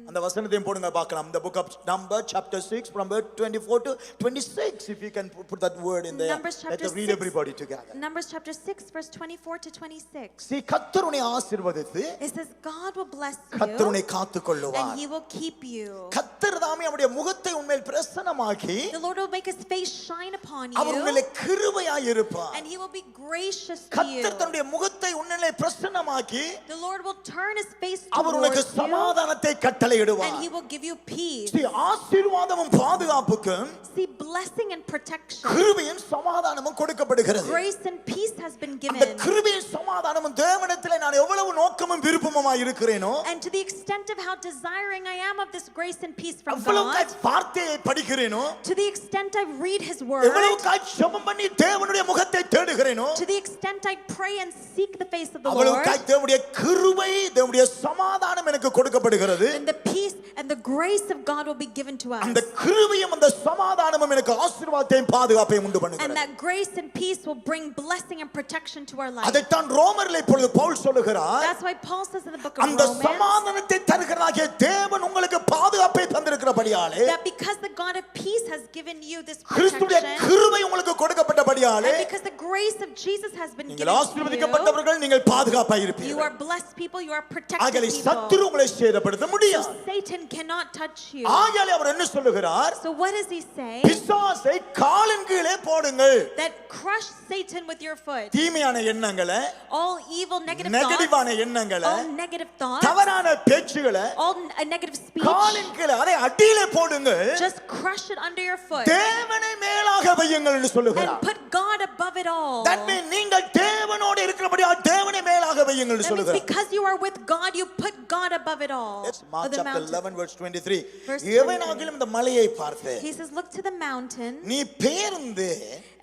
Speaker 1: அந்த வசனத்தையும் போடுங்க பார்க்கலாம். The book of Numbers chapter 6 from verse 24 to 26, if you can put that word in there.
Speaker 2: Numbers
Speaker 1: Let
Speaker 2: chapter
Speaker 1: us read
Speaker 2: 6.
Speaker 1: everybody together.
Speaker 2: Numbers chapter 6 verse 24 to 26.
Speaker 1: See, கர்த்தர் உன்னை ஆசீர்வதித்து
Speaker 2: It says God will bless
Speaker 1: கர்த்தர்
Speaker 2: you
Speaker 1: உன்னை காத்துக்கொள்ளுவார்.
Speaker 2: and he will keep you.
Speaker 1: கர்த்தர் தாமே அவருடைய முகத்தை உன்மேல் பிரசன்னமாக்கி
Speaker 2: The Lord will make his face shine upon
Speaker 1: our
Speaker 2: you
Speaker 1: உன்மேல் கிருபையாய் இருப்பார்.
Speaker 2: and he will be gracious to you.
Speaker 1: கர்த்தர் தன்னுடைய முகத்தை உன்மேல் பிரசன்னமாக்கி
Speaker 2: The Lord will turn his face
Speaker 1: அவர் உனக்கு
Speaker 2: towards you
Speaker 1: சமாதானத்தை கட்டளையிடுவார்.
Speaker 2: and he will give you peace.
Speaker 1: See, ஆசீர்வாதமும் பாதுகாப்புக்கும்
Speaker 2: See, blessing and protection,
Speaker 1: கிருபையும் சமாதானமும் கொடுக்கப்படுகிறது.
Speaker 2: grace and peace has been
Speaker 1: அந்த
Speaker 2: given.
Speaker 1: கிருபையும் சமாதானமும் தேவனிடத்திலே நான் எவ்வளவு நோக்கமும் விருப்பமுமாய் இருக்கிறேனோ
Speaker 2: And to the extent of how desiring I am of this grace and peace from
Speaker 1: அவ்வளவு
Speaker 2: God,
Speaker 1: வார்த்தையை படிக்கிறேனோ,
Speaker 2: to the extent I read his word,
Speaker 1: எவ்வளவு ஜெபம் பண்ணி தேவனுடைய முகத்தை தேடுகிறேனோ,
Speaker 2: to the extent I pray and seek the face of the
Speaker 1: அவ்வளவு
Speaker 2: Lord,
Speaker 1: தேவனுடைய கிருபை, தேவனுடைய சமாதானம் எனக்கு கொடுக்கப்படுகிறது.
Speaker 2: and the peace and the grace of God will be given to us.
Speaker 1: அந்த கிருபையும் அந்த சமாதானமும் எனக்கு ஆசீர்வாதத்தையும் பாதுகாப்பையும் உண்டு
Speaker 2: And
Speaker 1: பண்ணுகிறது.
Speaker 2: that grace and peace will bring blessing and protection to our life.
Speaker 1: அதைத்தான் ரோமரிலே இப்பொழுது பவுல் சொல்லுகிறார்.
Speaker 2: That's why Paul says in the book of
Speaker 1: அந்த
Speaker 2: Romans
Speaker 1: சமாதானத்தை தருகிறதாகிய தேவன் உங்களுக்கு பாதுகாப்பை தந்திருக்கிறபடியாலே,
Speaker 2: that because the God of peace has given you this
Speaker 1: கிறிஸ்துவின்
Speaker 2: protection,
Speaker 1: கிருபை உங்களுக்கு கொடுக்கப்பட்டபடியாலே,
Speaker 2: and because the grace of Jesus has been
Speaker 1: நீங்கள்
Speaker 2: given to
Speaker 1: ஆசீர்வதிக்கப்பட்டவர்கள், நீங்கள் பாதுகாப்பாய்
Speaker 2: you, you
Speaker 1: இருப்பீர்கள்.
Speaker 2: are blessed people, you are protected
Speaker 1: ஆகவே
Speaker 2: people.
Speaker 1: சத்துரு உங்களை சேதப்படுத்த முடியாது.
Speaker 2: So Satan cannot touch you.
Speaker 1: ஆகவே அவர் என்ன சொல்லுகிறார்?
Speaker 2: So what does he say?
Speaker 1: பிசாசை காலின் கீழே போடுங்கள்.
Speaker 2: That crush Satan with your foot.
Speaker 1: தீமையான எண்ணங்களை,
Speaker 2: All evil negative
Speaker 1: நெகட்டிவான
Speaker 2: thoughts,
Speaker 1: எண்ணங்களை,
Speaker 2: all negative thoughts,
Speaker 1: தவறான பேச்சுகளை
Speaker 2: all negative speech,
Speaker 1: காலின் கீழே அதை அடியிலே போடுங்கள்.
Speaker 2: just crush it under your foot
Speaker 1: தேவனை மேலாக வையுங்கள் என்று
Speaker 2: and
Speaker 1: சொல்லுகிறார்.
Speaker 2: put God above it all.
Speaker 1: That means நீங்கள் தேவனோடு இருக்கிறபடியால் தேவனை மேலாக வையுங்கள் என்று
Speaker 2: That means
Speaker 1: சொல்லுகிறார்.
Speaker 2: because you are with God, you put God above it all.
Speaker 1: Yes, Mark
Speaker 2: Or the
Speaker 1: chapter
Speaker 2: mountain.
Speaker 1: 11 verse 23.
Speaker 2: Verse 23.
Speaker 1: எவனாகிலும் இந்த மலையை பார்த்து
Speaker 2: He says, look to the mountain,
Speaker 1: நீ பேர்ந்து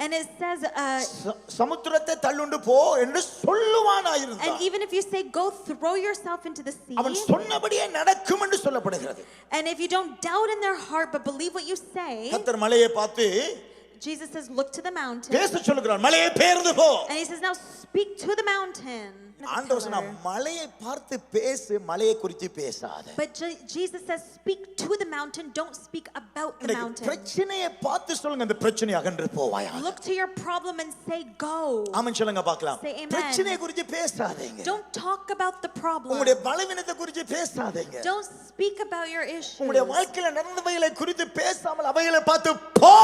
Speaker 2: and it says,
Speaker 1: சமுத்திரத்தை தள்ளுண்டு போ என்று சொல்லுவானாயிருந்தான்.
Speaker 2: and even if you say, go throw yourself into the sea,
Speaker 1: அவன் சொன்னபடியே நடக்கும் என்று சொல்லப்படுகிறது.
Speaker 2: and if you don't doubt in their heart but believe what you say,
Speaker 1: கர்த்தர் மலையை பார்த்து
Speaker 2: Jesus says, look to the mountain,
Speaker 1: பேச சொல்லுகிறார். மலையை பேர்ந்து போ.
Speaker 2: and he says, now speak to the mountain.
Speaker 1: ஆண்டவர் சொன்னா மலையை பார்த்து பேசு, மலையை குறித்து பேசாத.
Speaker 2: But Jesus says, speak to the mountain, don't speak about the mountain.
Speaker 1: பிரச்சனையை பார்த்து சொல்லுங்க, அந்த பிரச்சனை அகன்று போவாயா.
Speaker 2: Look to your problem and say go.
Speaker 1: ஆமென் சொல்லுங்க பார்க்கலாம்.
Speaker 2: Say amen.
Speaker 1: பிரச்சனையை குறித்து பேசாதீங்க.
Speaker 2: Don't talk about the problem.
Speaker 1: உங்களுடைய பலவீனத்தை குறித்து பேசாதீங்க.
Speaker 2: Don't speak about your issues.
Speaker 1: உங்களுடைய வாழ்க்கையில நடந்தவைகளை குறித்து பேசாமல் அவைகளை பார்த்து போ.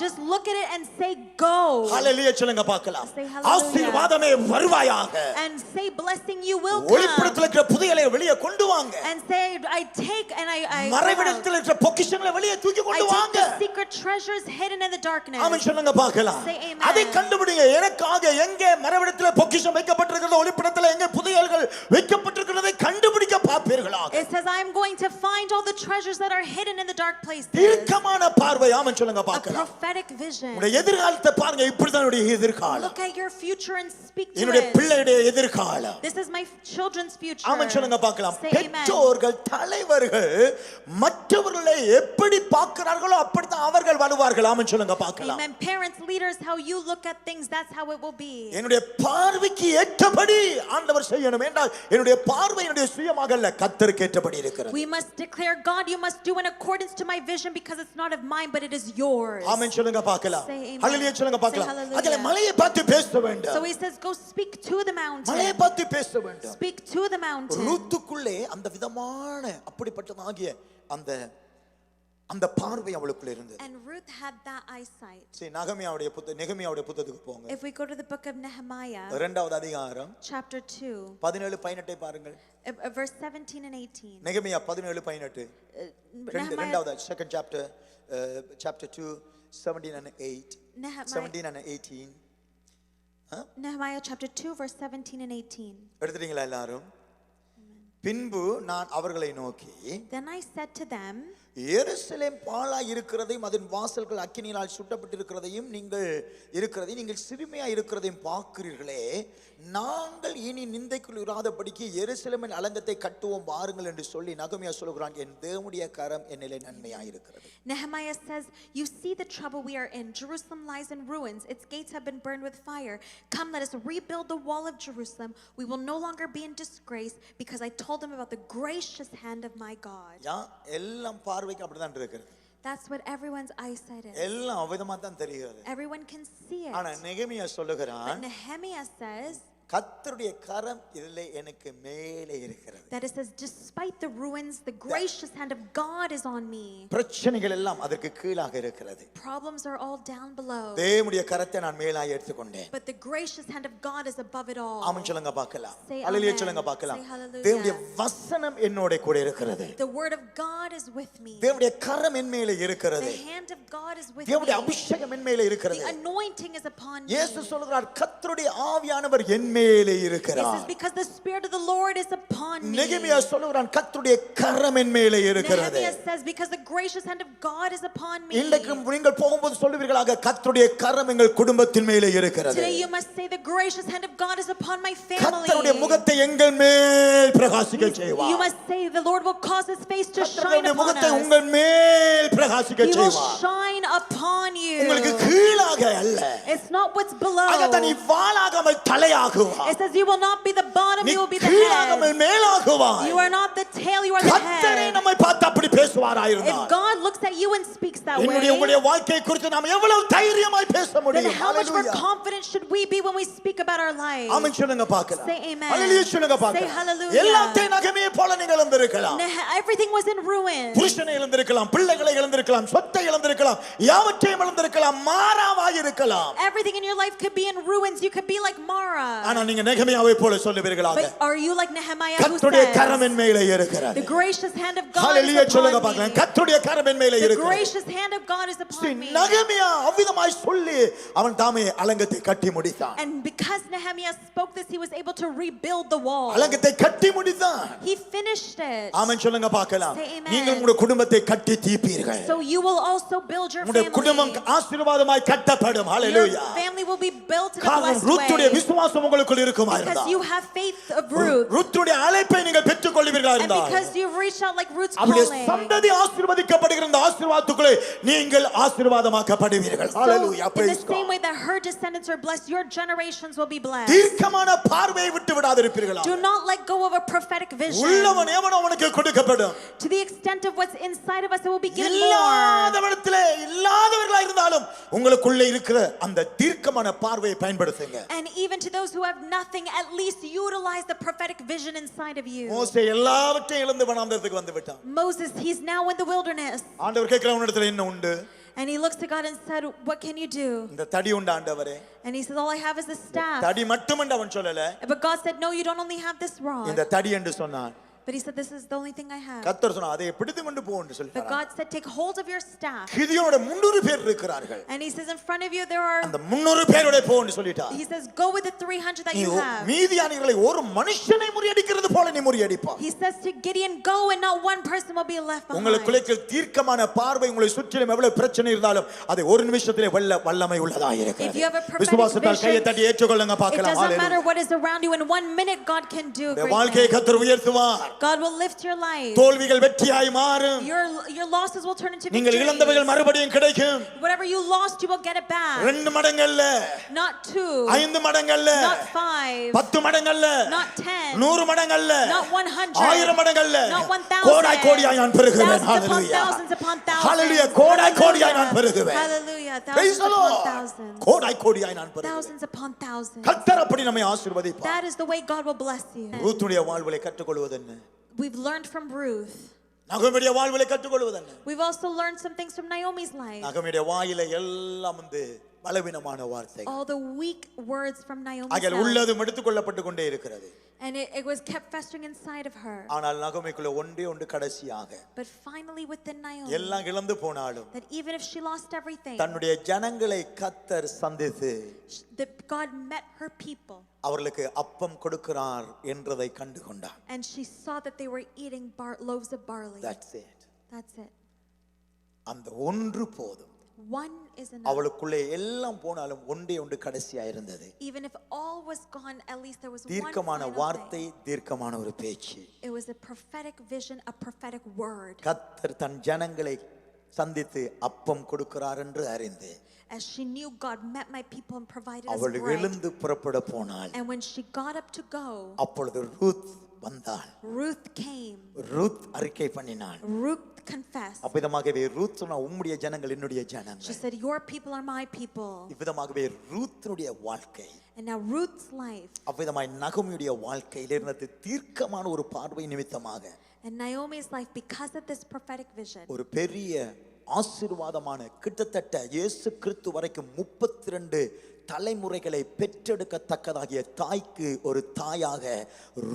Speaker 2: Just look at it and say go.
Speaker 1: ஹalleluya சொல்லுங்க பார்க்கலாம்.
Speaker 2: Say hallelujah.
Speaker 1: ஆசீர்வாதமே வருவாயாக.
Speaker 2: And say blessing you will come.
Speaker 1: ஒளிப்படத்தில் இருக்கிற புதையலை வெளியே கொண்டு வாங்க.
Speaker 2: And say I take and I
Speaker 1: மறைவிடத்தில் இருக்கிற பொக்கிஷங்களை வெளியே தூக்கி கொண்டு வாங்க.
Speaker 2: I take the secret treasures hidden in the darkness.
Speaker 1: ஆமென் சொல்லுங்க பார்க்கலாம்.
Speaker 2: Say amen.
Speaker 1: அதை கண்டுபிடிங்க. எனக்காக எங்கே மறைவிடத்தில் பொக்கிஷம் வைக்கப்பட்டிருக்கிறது, ஒளிப்படத்தில் எங்கே புதையல்கள் வைக்கப்பட்டிருக்கிறதை கண்டுபிடிக்க பாப்பீர்களாக.
Speaker 2: It says I am going to find all the treasures that are hidden in the dark places.
Speaker 1: தீர்க்கமான பார்வை. ஆமென் சொல்லுங்க பார்க்கலாம்.
Speaker 2: A prophetic vision.
Speaker 1: உங்களுடைய எதிர்காலத்தை பாருங்க. இப்படிதான் என்னுடைய எதிர்காலம்.
Speaker 2: Look at your future and speak to
Speaker 1: என்னுடைய
Speaker 2: it.
Speaker 1: பிள்ளையுடைய எதிர்காலம்.
Speaker 2: This is my children's future.
Speaker 1: ஆமென் சொல்லுங்க பார்க்கலாம்.
Speaker 2: Say amen.
Speaker 1: பெற்றோர்கள், தலைவர்கள் மற்றவர்களை எப்படி பார்க்கிறார்களோ அப்படிதான் அவர்கள் வாழ்வார்கள். ஆமென் சொல்லுங்க பார்க்கலாம்.
Speaker 2: Amen. Parents, leaders, how you look at things, that's how it will be.
Speaker 1: என்னுடைய பார்வைக்கு ஏற்றபடி ஆண்டவர் செய்யணும் என்றால் என்னுடைய பார்வை என்னுடைய சுயமாக அல்ல, கர்த்தருக்கு ஏற்றபடி இருக்கிறது.
Speaker 2: We must declare, God, you must do in accordance to my vision because it's not of mine but it is yours.
Speaker 1: ஆமென் சொல்லுங்க பார்க்கலாம்.
Speaker 2: Say amen.
Speaker 1: ஹalleluya சொல்லுங்க
Speaker 2: Say
Speaker 1: பார்க்கலாம்.
Speaker 2: hallelujah.
Speaker 1: அதிலே மலையை பார்த்து பேச வேண்டும்.
Speaker 2: So he says, go speak to the mountain.
Speaker 1: மலையை பார்த்து பேச வேண்டும்.
Speaker 2: Speak to the mountain.
Speaker 1: ரூத்துக்குள்ளே அந்த விதமான அப்படிப்பட்டதாகிய அந்த அந்த பார்வை அவளுக்குள்ள இருந்தது.
Speaker 2: And Ruth had that eyesight.
Speaker 1: சரி, நெகமியாவுடைய புத்தகத்துக்கு போங்க.
Speaker 2: If we go to the book of Nehemiah,
Speaker 1: இரண்டாவது அதிகாரம்
Speaker 2: chapter 2,
Speaker 1: 17-18 பாருங்கள்.
Speaker 2: verse 17 and 18.
Speaker 1: நெகமியா 17-18.
Speaker 2: Nehemiah,
Speaker 1: இரண்டாவது second chapter, chapter 2, 17 and 8.
Speaker 2: Nehemiah,
Speaker 1: 17 and 18.
Speaker 2: Nehemiah chapter 2, verse 17 and 18.
Speaker 1: எடுத்துட்டீங்களா எல்லாரும்? பின்பு நான் அவர்களை நோக்கி,
Speaker 2: Then I said to them,
Speaker 1: எருசலேம் பாழாய் இருக்கிறதையும் அதன் வாசல்கள் அக்கினியால் சுட்டப்பட்டிருக்கிறதையும் நீங்கள் சிறுமையா இருக்கிறதையும் பார்க்கிறீர்களே, நாங்கள் இனி நிந்தைக்குள் இராதபடிக்கு எருசலேமின் அலங்கத்தை கட்டுவோம் வாருங்கள் என்று சொல்லி நெகமியா சொல்கிறான், என் தேவனுடைய கரம் என்னிலே நன்மையாய் இருக்கிறது.
Speaker 2: Nehemiah says, you see the trouble we are in. Jerusalem lies in ruins. Its gates have been burned with fire. Come, let us rebuild the wall of Jerusalem. We will no longer be in disgrace because I told them about the gracious hand of my God.
Speaker 1: எல்லாம் பார்வைக்கு அப்படிதான் இருக்கிறது.
Speaker 2: That's what everyone's eyesight is.
Speaker 1: எல்லாம் அவிதமா தான் தெரிகிறது.
Speaker 2: Everyone can see it.
Speaker 1: ஆனா நெகமியா சொல்லுகிறான்,
Speaker 2: But Nehemiah says,
Speaker 1: கர்த்தருடைய கரம் இதிலே எனக்கு மேலே இருக்கிறது.
Speaker 2: that it says, despite the ruins, the gracious hand of God is on me.
Speaker 1: பிரச்சனைகள் எல்லாம் அதற்கு கீழாக இருக்கிறது.
Speaker 2: Problems are all down below.
Speaker 1: தேவனுடைய கரத்தை நான் மேலாய் எடுத்துக்கொண்டேன்.
Speaker 2: But the gracious hand of God is above it all.
Speaker 1: ஆமென் சொல்லுங்க பார்க்கலாம்.
Speaker 2: Say
Speaker 1: ஹalleluya
Speaker 2: amen.
Speaker 1: சொல்லுங்க பார்க்கலாம்.
Speaker 2: Say hallelujah.
Speaker 1: தேவனுடைய வசனம் என்னோட கூட இருக்கிறது.
Speaker 2: The word of God is with me.
Speaker 1: தேவனுடைய கரம் என் மேலே இருக்கிறது.
Speaker 2: The hand of God is with
Speaker 1: தேவனுடைய
Speaker 2: me.
Speaker 1: அபிஷேகம் என் மேலே இருக்கிறது.
Speaker 2: The anointing is upon me.
Speaker 1: இயேசு சொல்றார், கர்த்தருடைய ஆவியானவர் என் மேலே
Speaker 2: This
Speaker 1: இருக்கிறார்.
Speaker 2: is because the Spirit of the Lord is upon me.
Speaker 1: நெகமியா சொல்றான், கர்த்தருடைய கரம் என் மேலே இருக்கிறது.
Speaker 2: Nehemiah says, because the gracious hand of God is upon me.
Speaker 1: இன்றைக்கு நீங்கள் போகும்போது சொல்லுவீர்களாக, கர்த்தருடைய கரம் எங்கள் குடும்பத்தின் மேலே இருக்கிறது.
Speaker 2: Today you must say, the gracious hand of God is upon my family.
Speaker 1: கர்த்தருடைய முகத்தை எங்கள் மேல் பிரகாசிக்க செய்வார்.
Speaker 2: You must say, the Lord will cause his face to shine
Speaker 1: கர்த்தருடைய
Speaker 2: upon
Speaker 1: முகத்தை
Speaker 2: us.
Speaker 1: உங்கள் மேல் பிரகாசிக்க
Speaker 2: He will
Speaker 1: செய்வார்.
Speaker 2: shine upon you.
Speaker 1: உங்களுக்கு கீழாக அல்ல.
Speaker 2: It's not what's below.
Speaker 1: அகத்த நீ வாளாகாமல் தலையாகுவாய்.
Speaker 2: It says you will not be the bottom,
Speaker 1: நீ
Speaker 2: you will be the
Speaker 1: கீழாகாமல்
Speaker 2: head.
Speaker 1: மேலாகுவாய்.
Speaker 2: You are not the tail, you are the
Speaker 1: கர்த்தரே
Speaker 2: head.
Speaker 1: நம்மை பார்த்து அப்படி பேசுவாராயிருந்தால்,
Speaker 2: If God looks at you and speaks that
Speaker 1: என்னுடைய
Speaker 2: way,
Speaker 1: உங்களுடைய வாழ்க்கையை குறித்து நாம் எவ்வளவு தைரியமாய் பேச
Speaker 2: then
Speaker 1: முடியும்.
Speaker 2: how much more
Speaker 1: hallelujah.
Speaker 2: confident should we be when we speak about our lives?
Speaker 1: ஆமென் சொல்லுங்க பார்க்கலாம்.
Speaker 2: Say amen.
Speaker 1: ஹalleluya சொல்லுங்க
Speaker 2: Say
Speaker 1: பார்க்கலாம்.
Speaker 2: hallelujah.
Speaker 1: எல்லாத்தையும் நகமே போல நீங்கள் இழந்திருக்கலாம்.
Speaker 2: Everything was in ruins.
Speaker 1: புருஷனை இழந்திருக்கலாம், பிள்ளைகளை இழந்திருக்கலாம், சொத்தை இழந்திருக்கலாம், யாவற்றையும் இழந்திருக்கலாம், மாறாவாய் இருக்கலாம்.
Speaker 2: Everything in your life could be in ruins. You could be like Mara.
Speaker 1: ஆனா நீங்க நெகமியாவை போல சொல்லுவீர்களாக,
Speaker 2: But are you like Nehemiah who
Speaker 1: கர்த்தருடைய கரம்
Speaker 2: says,
Speaker 1: என் மேலே இருக்கிறது.
Speaker 2: the gracious hand of God
Speaker 1: hallelujah
Speaker 2: is
Speaker 1: சொல்லுங்க
Speaker 2: upon
Speaker 1: பார்க்கலாம்.
Speaker 2: me?
Speaker 1: கர்த்தருடைய கரம் என் மேலே
Speaker 2: The
Speaker 1: இருக்கிறது.
Speaker 2: gracious hand of God is upon me.
Speaker 1: நெகமியா அவ்விதமாய் சொல்லி அவன் தாமே அலங்கத்தை கட்டி முடித்தான்.
Speaker 2: And because Nehemiah spoke this, he was able to rebuild the wall.
Speaker 1: அலங்கத்தை கட்டி முடித்தான்.
Speaker 2: He finished it.
Speaker 1: ஆமென் சொல்லுங்க பார்க்கலாம்.
Speaker 2: Say amen.
Speaker 1: நீங்கள் உங்களுடைய குடும்பத்தை கட்டி தீர்ப்பீர்கள்.
Speaker 2: So you will also build your
Speaker 1: உங்களுடைய குடும்பம்
Speaker 2: family.
Speaker 1: ஆசீர்வாதமாய் கட்டப்படும்.
Speaker 2: Your
Speaker 1: hallelujah.
Speaker 2: family will be built in a
Speaker 1: காரணம்
Speaker 2: blessed
Speaker 1: ரூத்துடைய
Speaker 2: way.
Speaker 1: விசுவாசம் உங்களுக்கு உங்களுக்குள் இருக்குமா
Speaker 2: Because
Speaker 1: இருந்தால்
Speaker 2: you have faith of Ruth.
Speaker 1: ரூத்துடைய அழைப்பை நீங்கள் பெற்றுக்கொள்வீர்களா
Speaker 2: And
Speaker 1: இருந்தால்
Speaker 2: because you've reached out like Ruth's
Speaker 1: அவருடைய
Speaker 2: calling.
Speaker 1: சந்ததி ஆசீர்வதிக்கப்படுகிற இந்த ஆசீர்வாதத்துக்குள்ளே நீங்கள் ஆசீர்வாதமாக்கப்படுவீர்கள்.
Speaker 2: So
Speaker 1: hallelujah.
Speaker 2: in the
Speaker 1: praise
Speaker 2: same
Speaker 1: God.
Speaker 2: way that her descendants are blessed, your generations will be blessed.
Speaker 1: தீர்க்கமான பார்வையை விட்டு விடாதிருப்பீர்களா.
Speaker 2: Do not let go of a prophetic vision.
Speaker 1: உள்ளவன் எவனோ அவனுக்கு கொடுக்கப்படும்.
Speaker 2: To the extent of what's inside of us, it will be given more.
Speaker 1: இல்லாதவரிடத்திலே இல்லாதவர்களா இருந்தாலும் உங்களுக்குள்ளே இருக்கிற அந்த தீர்க்கமான பார்வையை பயன்படுத்துங்க.
Speaker 2: And even to those who have nothing, at least utilize the prophetic vision inside of you.
Speaker 1: மோசே எல்லாவற்றையும் இழந்து வனாந்தரத்துக்கு வந்து விட்டான்.
Speaker 2: Moses, he's now in the wilderness.
Speaker 1: ஆண்டவர் கேட்கிற உன்னிடத்தில் என்ன உண்டு?
Speaker 2: And he looks to God and said, what can you do?
Speaker 1: இந்த தடி உண்டு ஆண்டவரே.
Speaker 2: And he says, all I have is this staff.
Speaker 1: தடி மட்டும் அவன் சொல்லல.
Speaker 2: But God said, no, you don't only have this rod.
Speaker 1: இந்த தடி என்று சொன்னான்.
Speaker 2: But he said, this is the only thing I have.
Speaker 1: கர்த்தர் சொன்னார் அதை பிடித்து கொண்டு போ என்று
Speaker 2: But
Speaker 1: சொல்லிட்டார்.
Speaker 2: God said, take hold of your staff.
Speaker 1: கிதியோனோட 300 பேர் இருக்கிறார்கள்.
Speaker 2: And he says, in front of you there are,
Speaker 1: அந்த 300 பேரோட போ என்று சொல்லிட்டார்.
Speaker 2: he says, go with the 300 that you have.
Speaker 1: மீதியானிகளை ஒரு மனுஷனை முறியடிக்கிறது போல நீ முறியடிப்பாய்.
Speaker 2: He says to Gideon, go and not one person will be left behind.
Speaker 1: உங்களுக்குள்ளே தீர்க்கமான பார்வை உங்களை சுற்றிலும் எவ்வளவு பிரச்சனை இருந்தாலும் அதை ஒரு நிமிஷத்திலே வல்லமை உள்ளதா
Speaker 2: If
Speaker 1: இருக்கிறது.
Speaker 2: you have a prophetic
Speaker 1: விசுவாசத்தால் கையை
Speaker 2: vision,
Speaker 1: தட்டி ஏற்றுக்கொள்ளுங்க
Speaker 2: it
Speaker 1: பார்க்கலாம்.
Speaker 2: doesn't matter what is around you. In 1 minute, God can do
Speaker 1: உங்களுடைய
Speaker 2: great
Speaker 1: வாழ்க்கையை
Speaker 2: things.
Speaker 1: கர்த்தர் உயர்த்துவார்.
Speaker 2: God will lift your life.
Speaker 1: தோல்விகள் வெற்றியாய் மாறும்.
Speaker 2: Your losses will turn into
Speaker 1: நீங்கள் இழந்தவைகள்
Speaker 2: victories.
Speaker 1: மறுபடியும் கிடைக்கும்.
Speaker 2: Whatever you lost, you will get it back.
Speaker 1: 2 மடங்கல்ல,
Speaker 2: Not 2,
Speaker 1: 5 மடங்கல்ல,
Speaker 2: not 5,
Speaker 1: 10 மடங்கல்ல,
Speaker 2: not 10,
Speaker 1: 100 மடங்கல்ல,
Speaker 2: not 100,
Speaker 1: 1000 மடங்கல்ல,
Speaker 2: not 1000,
Speaker 1: கோடாய் கோடியாய் நான் பெருகுவேன்.
Speaker 2: thousands upon
Speaker 1: ஹalleluya.
Speaker 2: thousands upon thousands.
Speaker 1: ஹalleluya. கோடாய் கோடியாய் நான் பெருகுவேன்.
Speaker 2: Hallelujah.
Speaker 1: Praise
Speaker 2: Thousands
Speaker 1: the Lord.
Speaker 2: upon thousands.
Speaker 1: கோடாய் கோடியாய் நான் பெருகுவேன்.
Speaker 2: Thousands upon thousands.
Speaker 1: கர்த்தர் அப்படி நம்மை ஆசீர்வதிப்பார்.
Speaker 2: That is the way God will bless you.
Speaker 1: ரூத்துடைய வாழ்விலே கற்றுக்கொள்வது என்ன?
Speaker 2: We've learned from Ruth.
Speaker 1: நகோமியுடைய வாழ்விலே கற்றுக்கொள்வது என்ன?
Speaker 2: We've also learned some things from Naomi's life.
Speaker 1: நகோமியுடைய வாயிலே எல்லாம் பலவீனமான வார்த்தை.
Speaker 2: All the weak words from Naomi's
Speaker 1: அங்கே
Speaker 2: mouth.
Speaker 1: உள்ளதும் எடுத்துக்கொள்ளப்பட்டு கொண்டே இருக்கிறது.
Speaker 2: And it was kept festering inside of her.
Speaker 1: ஆனால் நகோமிக்குள்ள ஒன்று கடைசியாக
Speaker 2: But finally within Naomi,
Speaker 1: எல்லாம் இழந்து போனாலும்
Speaker 2: that even if she lost everything,
Speaker 1: தன்னுடைய ஜனங்களை கர்த்தர் சந்தித்து
Speaker 2: that God met her people.
Speaker 1: அவர்களுக்கு அப்பம் கொடுக்கிறார் என்றதை கண்டு கொண்டார்.
Speaker 2: And she saw that they were eating loaves of barley.
Speaker 1: That's it.
Speaker 2: That's it.
Speaker 1: அந்த ஒன்று போதும்.
Speaker 2: One is enough.
Speaker 1: அவளுக்குள்ளே எல்லாம் போனாலும் ஒன்று கடைசியா இருந்தது.
Speaker 2: Even if all was gone, at least there was one
Speaker 1: தீர்க்கமான
Speaker 2: final
Speaker 1: வார்த்தை,
Speaker 2: thing.
Speaker 1: தீர்க்கமான ஒரு பேச்சு.
Speaker 2: It was a prophetic vision, a prophetic word.
Speaker 1: கர்த்தர் தன் ஜனங்களை சந்தித்து அப்பம் கொடுக்கிறார் என்று அறிந்து
Speaker 2: As she knew God met my people and provided us
Speaker 1: அவள்
Speaker 2: bread.
Speaker 1: எழுந்து புறப்பட போனாள்.
Speaker 2: And when she got up to go,
Speaker 1: அப்பொழுது ரூத் வந்தாள்.
Speaker 2: Ruth came.
Speaker 1: ரூத் அறிக்கை பண்ணினாள்.
Speaker 2: Ruth confessed.
Speaker 1: அவ்விதமாகவே ரூத் சொன்னா உம்முடைய ஜனங்கள் என்னுடைய
Speaker 2: She
Speaker 1: ஜனங்கள்.
Speaker 2: said, your people are my people.
Speaker 1: இவ்விதமாகவே ரூத்தினுடைய வாழ்க்கை
Speaker 2: And now Ruth's life
Speaker 1: அவ்விதமாய் நகோமியுடைய வாழ்க்கையில் இருந்தது தீர்க்கமான ஒரு பார்வை நிமித்தமாக
Speaker 2: and Naomi's life, because of this prophetic vision,
Speaker 1: ஒரு பெரிய ஆசீர்வாதமான கிட்டத்தட்ட இயேசு கிறிஸ்து வரைக்கும் 32 தலைமுறைகளை பெற்றெடுக்கத்தக்கதாகிய தாய்க்கு ஒரு தாயாக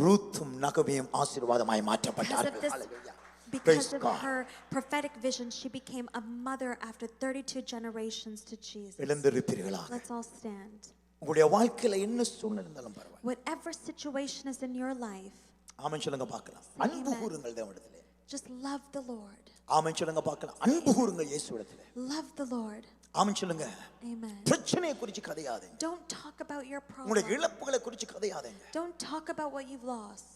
Speaker 1: ரூத்தும் நகோமியும் ஆசீர்வாதமாய் மாற்றப்பட்டார்கள்.
Speaker 2: because of her prophetic vision, she became a mother after 32 generations to Jesus.
Speaker 1: எழுந்திருப்பீர்களாக.
Speaker 2: Let's all stand.
Speaker 1: உங்களுடைய வாழ்க்கையில என்ன சூழ்நிலை இருந்தாலும் பரவாயில்லை.
Speaker 2: Whatever situation is in your life,
Speaker 1: ஆமென் சொல்லுங்க பார்க்கலாம். அன்பு கூறுங்கள் தேவனிடத்திலே.
Speaker 2: just love the Lord.
Speaker 1: ஆமென் சொல்லுங்க பார்க்கலாம். அன்பு கூறுங்கள் இயேசுவிடத்திலே.
Speaker 2: Love the Lord.
Speaker 1: ஆமென் சொல்லுங்க.
Speaker 2: Amen.
Speaker 1: பிரச்சனையை குறித்து கதையாதீங்க.
Speaker 2: Don't talk about your
Speaker 1: உங்களுடைய
Speaker 2: problem.
Speaker 1: இழப்புகளை குறித்து கதையாதீங்க.
Speaker 2: Don't talk about what you've lost.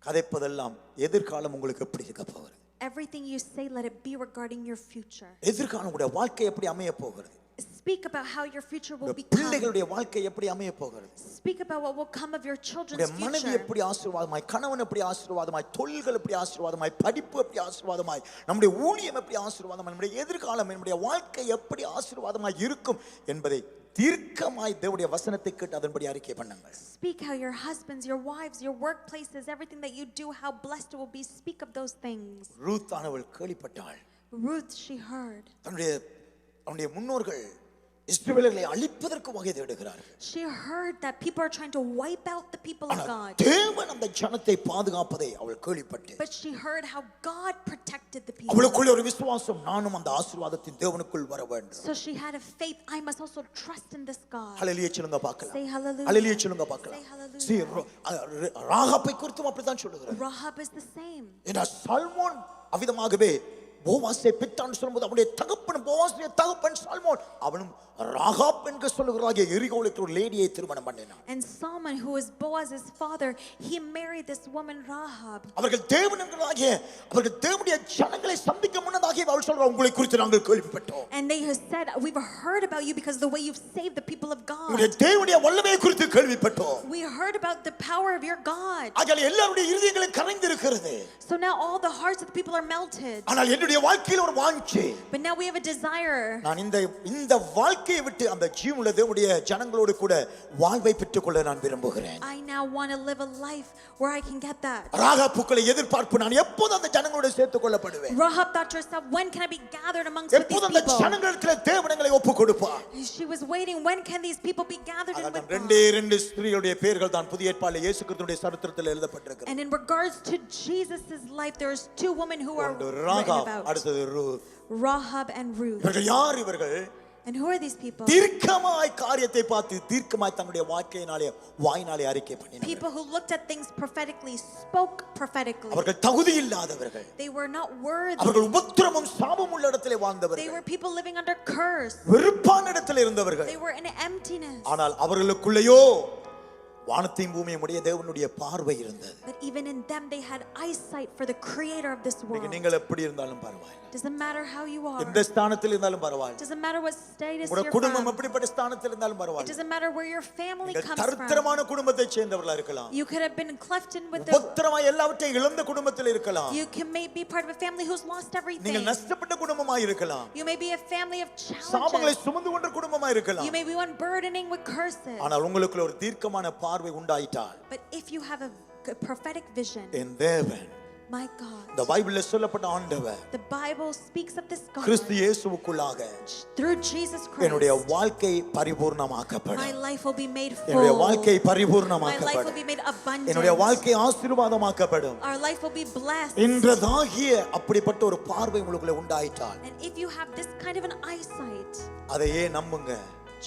Speaker 1: கதைப்பதெல்லாம் எதிர்காலம் உங்களுக்கு எப்படி இருக்க போகிறது?
Speaker 2: Everything you say, let it be regarding your future.
Speaker 1: எதிர்காலம் உங்களுடைய வாழ்க்கை எப்படி அமைய போகிறது?
Speaker 2: Speak about how your future will become.
Speaker 1: பிள்ளைகளுடைய வாழ்க்கை எப்படி அமைய போகிறது?
Speaker 2: Speak about what will come of your children's
Speaker 1: உங்களுடைய மனைவி
Speaker 2: future.
Speaker 1: எப்படி ஆசீர்வாதமாய், கணவன் எப்படி ஆசீர்வாதமாய், தொழில்கள் எப்படி ஆசீர்வாதமாய், படிப்பு எப்படி ஆசீர்வாதமாய், நம்முடைய ஊழியம் எப்படி ஆசீர்வாதமாய், நம்முடைய எதிர்காலம், நம்முடைய வாழ்க்கை எப்படி ஆசீர்வாதமாய் இருக்கும் என்பதை தீர்க்கமாய் தேவனுடைய வசனத்தை கேட்டு அதன்படி அறிக்கை பண்ணுங்கள்.
Speaker 2: Speak how your husbands, your wives, your workplaces, everything that you do, how blessed it will be. Speak of those things.
Speaker 1: Ruth ஆனவள் கேள்விப்பட்டாள்.
Speaker 2: Ruth, she heard.
Speaker 1: தன்னுடைய முன்னோர்கள் இஸ்ரவேலர்களை அழிப்பதற்கு வகை தேடுகிறார்கள்.
Speaker 2: She heard that people are trying to wipe out the people of God.
Speaker 1: தேவன் அந்த ஜனத்தை பாதுகாப்பதை அவள் கேள்விப்பட்டாள்.
Speaker 2: But she heard how God protected the people.
Speaker 1: அவளுக்குள்ள ஒரு விசுவாசம், நானும் அந்த ஆசீர்வாதத்தின் தேவனுக்குள் வர வேண்டும்.
Speaker 2: So she had a faith, I must also trust in this God.
Speaker 1: ஹல்லேலூயா சொல்லுங்க பார்க்கலாம்.
Speaker 2: Say hallelujah.
Speaker 1: ஹல்லேலூயா சொல்லுங்க பார்க்கலாம்.
Speaker 2: Say hallelujah.
Speaker 1: ராகாபை குறித்தும் அப்படிதான் சொல்லுகிறார்.
Speaker 2: Rahab is the same.
Speaker 1: ஏன்னா சல்மோன் அவிதமாகவே போவாசை பெற்றான்னு சொல்லும்போது அவனுடைய தகப்பன் போவாசுடைய தகப்பன் சால்மோன் அவனும் ராகாப் என்று சொல்லுகிறாகிய எரிகோளுக்கு ஒரு லேடியை திருமணம் பண்ணினான்.
Speaker 2: And Solomon, who is Boaz's father, he married this woman Rahab.
Speaker 1: அவர்கள் தேவனுங்களாகிய அவர்கள் தேவனுடைய ஜனங்களை சந்திக்க முன்னதாகிய அவள் சொல்றா உங்களை குறித்து நாங்கள் கேள்விப்பட்டோம்.
Speaker 2: And they have said, we've heard about you because of the way you've saved the people of God.
Speaker 1: உங்களுடைய தேவனுடைய வல்லமையை குறித்து கேள்விப்பட்டோம்.
Speaker 2: We heard about the power of your God.
Speaker 1: ஆகையால் எல்லாருடைய இருதயங்களும் கரைந்திருக்கிறது.
Speaker 2: So now all the hearts of the people are melted.
Speaker 1: ஆனால் என்னுடைய வாழ்க்கையில் ஒரு வாஞ்சை.
Speaker 2: But now we have a desire.
Speaker 1: நான் இந்த வாழ்க்கையை விட்டு அந்த ஜீவனுள்ள தேவனுடைய ஜனங்களோடு கூட வாழ்வை பெற்றுக்கொள்ள நான் விரும்புகிறேன்.
Speaker 2: I now want to live a life where I can get that.
Speaker 1: ராகாபுக்களை எதிர்பார்ப்பு நான் எப்போது அந்த ஜனங்களோடு சேர்த்துக் கொள்ளப்படுவேன்.
Speaker 2: Rahab thought to herself, when can I be gathered amongst these
Speaker 1: எப்போது அந்த
Speaker 2: people?
Speaker 1: ஜனங்களுக்கு தேவனங்களை ஒப்புக் கொடுப்பார்.
Speaker 2: She was waiting, when can these people be gathered in with God?
Speaker 1: ரெண்டு ஸ்திரீகளுடைய பெயர்கள் தான் புதிய ஏற்பாட்டில் இயேசு கிறிஸ்துவின் சரித்திரத்தில் எழுதப்பட்டிருக்கிறது.
Speaker 2: And in regards to Jesus's life, there's two women who are written
Speaker 1: Rahab
Speaker 2: about.
Speaker 1: அடுத்தது ரூத்.
Speaker 2: Rahab and Ruth.
Speaker 1: இவர்கள் யார் இவர்கள்?
Speaker 2: And who are these people?
Speaker 1: தீர்க்கமாய் காரியத்தை பார்த்து தீர்க்கமாய் தன்னுடைய வாயினாலே அறிக்கை பண்ணினார்கள்.
Speaker 2: People who looked at things prophetically, spoke prophetically.
Speaker 1: அவர்கள் தகுதி இல்லாதவர்கள்.
Speaker 2: They were not worthy.
Speaker 1: அவர்கள் உபத்திரமும் சாபமும் உள்ள இடத்திலே
Speaker 2: They
Speaker 1: வாழ்ந்தவர்கள்.
Speaker 2: were people living under curse.
Speaker 1: வெறுப்பான இடத்திலே இருந்தவர்கள்.
Speaker 2: They were in emptiness.
Speaker 1: ஆனால் அவர்களுக்குள்ளேயோ வானத்தையும் பூமியும் உடைய தேவனுடைய பார்வை இருந்தது.
Speaker 2: But even in them they had eyesight for the creator of this world.
Speaker 1: நீங்கள் எப்படி இருந்தாலும் பரவாயில்லை.
Speaker 2: Doesn't matter how you are.
Speaker 1: எந்த ஸ்தானத்தில் இருந்தாலும் பரவாயில்லை.
Speaker 2: Doesn't matter what status
Speaker 1: உங்க
Speaker 2: you're
Speaker 1: குடும்பம்
Speaker 2: from.
Speaker 1: எப்படிப்பட்ட ஸ்தானத்தில் இருந்தாலும்
Speaker 2: It
Speaker 1: பரவாயில்லை.
Speaker 2: doesn't matter where your family
Speaker 1: நீங்கள்
Speaker 2: comes from.
Speaker 1: தரித்திரமான குடும்பத்தை சேர்ந்தவர்களா இருக்கலாம்.
Speaker 2: You could have been cleft in with the.
Speaker 1: உபத்திரமாய் எல்லாவற்றையும் இழந்த குடும்பத்தில் இருக்கலாம்.
Speaker 2: You can may be part of a family who's lost everything.
Speaker 1: நீங்கள் நஷ்டப்பட்ட குடும்பமாய் இருக்கலாம்.
Speaker 2: You may be a family of
Speaker 1: சாபங்களை
Speaker 2: challenges.
Speaker 1: சுமந்து கொண்ட குடும்பமாய் இருக்கலாம்.
Speaker 2: You may be one burdening with curses.
Speaker 1: ஆனால் உங்களுக்குள்ள ஒரு தீர்க்கமான பார்வை உண்டாயிட்டால்
Speaker 2: But if you have a prophetic vision,
Speaker 1: என் தேவன்
Speaker 2: my God,
Speaker 1: இந்த பைபிள்ல சொல்லப்பட்ட ஆண்டவர்
Speaker 2: the Bible speaks of this God
Speaker 1: Kristu இயேசுவுக்குள்ளாக
Speaker 2: through Jesus
Speaker 1: என்னுடைய
Speaker 2: Christ.
Speaker 1: வாழ்க்கை
Speaker 2: My
Speaker 1: பரிபூர்ணமாக்கப்படும்.
Speaker 2: life will be made
Speaker 1: என்னுடைய
Speaker 2: full.
Speaker 1: வாழ்க்கை
Speaker 2: My life will
Speaker 1: பரிபூர்ணமாக்கப்படும்.
Speaker 2: be made
Speaker 1: என்னுடைய
Speaker 2: abundant.
Speaker 1: வாழ்க்கை ஆசீர்வாதமாக்கப்படும்.
Speaker 2: Our life will be blessed.
Speaker 1: என்றதாகிய அப்படிப்பட்ட ஒரு பார்வை உங்களுக்குள்ள உண்டாயிட்டால்
Speaker 2: And if you have this kind of an eyesight,
Speaker 1: அதையே நம்புங்க.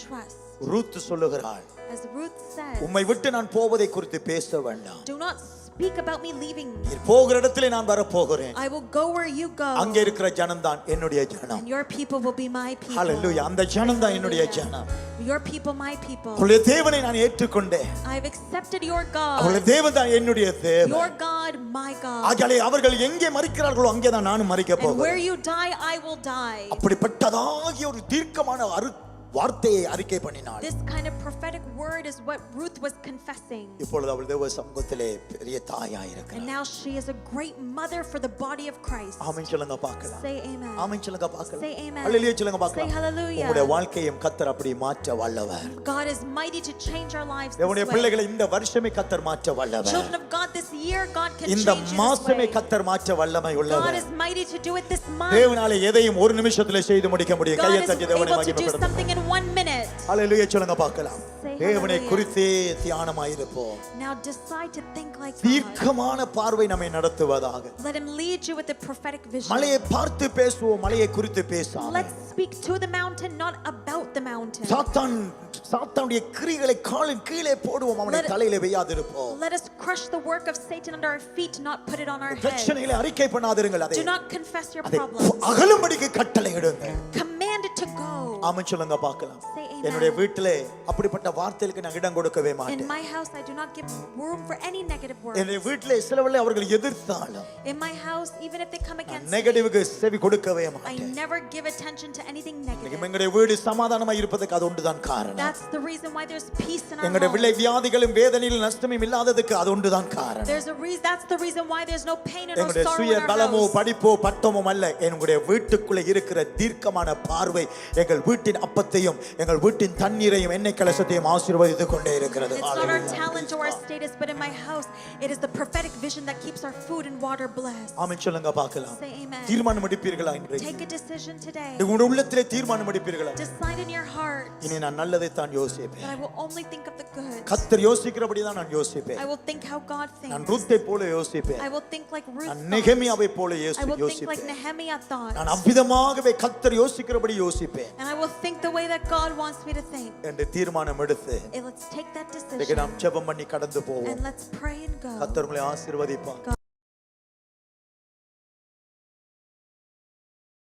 Speaker 2: trust.
Speaker 1: ரூத் சொல்லுகிறாள்,
Speaker 2: As Ruth said,
Speaker 1: உம்மை விட்டு நான் போவதை குறித்து பேச வேண்டாம்.
Speaker 2: do not speak about me leaving.
Speaker 1: நீர் போகிற இடத்திலே நான் வர போகிறேன்.
Speaker 2: I will go where you go.
Speaker 1: அங்கே இருக்கிற ஜனம் தான் என்னுடைய ஜனம்.
Speaker 2: And your people will be my people.
Speaker 1: ஹalleluya. அந்த ஜனம் தான் என்னுடைய ஜனம்.
Speaker 2: Your people, my people.
Speaker 1: அவருடைய தேவனை நான் ஏற்றுக்கொண்டேன்.
Speaker 2: I have accepted your God.
Speaker 1: அவருடைய தேவன் தான் என்னுடைய தேவன்.
Speaker 2: Your God, my God.
Speaker 1: ஆகவே அவர்கள் எங்கே மரிக்கிறார்களோ அங்கே தான் நானும் மரிக்க
Speaker 2: And where
Speaker 1: போகிறேன்.
Speaker 2: you die, I will die.
Speaker 1: அப்படிப்பட்டதாகிய ஒரு தீர்க்கமான வார்த்தையை அறிக்கை பண்ணினாள்.
Speaker 2: This kind of prophetic word is what Ruth was confessing.
Speaker 1: இப்பொழுது அவள் தேவ சமூகத்திலே பெரிய தாயாய்
Speaker 2: And
Speaker 1: இருக்கிறாள்.
Speaker 2: now she is a great mother for the body of Christ.
Speaker 1: ஆமென் சொல்லுங்க பார்க்கலாம்.
Speaker 2: Say amen.
Speaker 1: ஆமென் சொல்லுங்க பார்க்கலாம்.
Speaker 2: Say amen.
Speaker 1: ஹalleluya சொல்லுங்க பார்க்கலாம்.
Speaker 2: Say hallelujah.
Speaker 1: உங்களுடைய வாழ்க்கையும் கர்த்தர் அப்படி மாற்ற வல்லவர்.
Speaker 2: God is mighty to change our lives this
Speaker 1: தேவனுடைய
Speaker 2: way.
Speaker 1: பிள்ளைகளை இந்த வருஷமே கர்த்தர் மாற்ற வல்லவர்.
Speaker 2: Children of God, this year God can
Speaker 1: இந்த
Speaker 2: change you this
Speaker 1: மாசமே
Speaker 2: way.
Speaker 1: கர்த்தர் மாற்ற வல்லமை
Speaker 2: God
Speaker 1: உள்ளவர்.
Speaker 2: is mighty to do it this month.
Speaker 1: தேவனாலே எதையும் ஒரு நிமிஷத்திலே செய்து முடிக்க முடியும்.
Speaker 2: God
Speaker 1: கையை
Speaker 2: is
Speaker 1: தட்டி தேவனை
Speaker 2: able to do
Speaker 1: மகிமைப்படுத்துங்க.
Speaker 2: something in 1 minute.
Speaker 1: ஹalleluya சொல்லுங்க பார்க்கலாம்.
Speaker 2: Say
Speaker 1: தேவனை
Speaker 2: hallelujah.
Speaker 1: குறித்தே தியானமாய் இருப்போம்.
Speaker 2: Now decide to think like God.
Speaker 1: தீர்க்கமான பார்வை நம்மை நடத்துவதாக.
Speaker 2: Let him lead you with the prophetic vision.
Speaker 1: மலையை பார்த்து பேசுவோம், மலையை குறித்து பேசாமல்.
Speaker 2: Let's speak to the mountain, not about the mountain.
Speaker 1: சாத்தானுடைய கிரியைகளை காலின் கீழே போடுவோம், அவனை தலையிலே வையாதிருப்போம்.
Speaker 2: Let us crush the work of Satan under our feet, not put it on our head.
Speaker 1: பிரச்சனைகளை அறிக்கை பண்ணாதிருங்கள். அதை
Speaker 2: Do not confess your
Speaker 1: அதை
Speaker 2: problems.
Speaker 1: அகலும்படிக்கு கட்டளையிடுங்க.
Speaker 2: Command it to go.
Speaker 1: ஆமென் சொல்லுங்க பார்க்கலாம்.
Speaker 2: Say amen.
Speaker 1: என்னுடைய வீட்டிலே அப்படிப்பட்ட வார்த்தைகளுக்கு நான் இடம் கொடுக்கவே
Speaker 2: In
Speaker 1: மாட்டேன்.
Speaker 2: my house, I do not give room for any negative words.
Speaker 1: என்னுடைய வீட்டிலே சிலவர்களை அவர்கள் எதிர்த்தாலும்
Speaker 2: In my house, even if they come against me,
Speaker 1: நெகட்டிவ்க்கு செவி கொடுக்கவே
Speaker 2: I
Speaker 1: மாட்டேன்.
Speaker 2: never give attention to anything negative.
Speaker 1: எங்களுடைய வீடு சமாதானமாய் இருப்பதற்கு அது ஒன்றுதான் காரணம்.
Speaker 2: That's the reason why there's peace in our
Speaker 1: எங்களுடைய
Speaker 2: home.
Speaker 1: பிள்ளை வியாதிகளும் வேதனையிலும் நஷ்டமும் இல்லாததுக்கு அது ஒன்றுதான் காரணம்.
Speaker 2: That's the reason why there's no pain and no
Speaker 1: எங்களுடைய
Speaker 2: sorrow
Speaker 1: சுய
Speaker 2: in our
Speaker 1: பலமோ
Speaker 2: house.
Speaker 1: படிப்போ பட்டமும் அல்ல, எங்களுடைய வீட்டுக்குள்ளே இருக்கிற தீர்க்கமான பார்வை எங்கள் வீட்டின் அப்பத்தையும் எங்கள் வீட்டின் தண்ணீரையும் எண்ணெய் கலசத்தையும் ஆசீர்வதித்துக் கொண்டே இருக்கிறது.
Speaker 2: It's not our talent or our status, but in my house, it is the prophetic vision that keeps our food and water blessed.
Speaker 1: ஆமென் சொல்லுங்க பார்க்கலாம்.
Speaker 2: Say amen.
Speaker 1: தீர்மானம் எடுப்பீர்களா இன்றைக்கு?
Speaker 2: Take a decision today.
Speaker 1: உங்களுடைய உள்ளத்திலே தீர்மானம் எடுப்பீர்களா?
Speaker 2: Decide in your heart
Speaker 1: இனி நான் நல்லதை தான் யோசிப்பேன்.
Speaker 2: that I will only think of the good.
Speaker 1: கர்த்தர் யோசிக்கிறபடி தான் நான் யோசிப்பேன்.
Speaker 2: I will think how God
Speaker 1: நான்
Speaker 2: thinks.
Speaker 1: ரூத்தை போல யோசிப்பேன்.
Speaker 2: I will think like Ruth
Speaker 1: நான்
Speaker 2: thought.
Speaker 1: நெகேமியாவை போல
Speaker 2: I will think like
Speaker 1: யோசிப்பேன்.
Speaker 2: Nehemiah thought.
Speaker 1: நான் அவ்விதமாகவே கர்த்தர் யோசிக்கிறபடி யோசிப்பேன்
Speaker 2: And I will think the way that God wants me to think.
Speaker 1: என்று தீர்மானம் எடுத்து
Speaker 2: And let's take that
Speaker 1: இன்னைக்கு
Speaker 2: decision
Speaker 1: நாம் ஜெபம் பண்ணி கடந்து போவோம்.
Speaker 2: and let's pray and go.
Speaker 1: கர்த்தர் உங்களை ஆசீர்வதிப்பார்.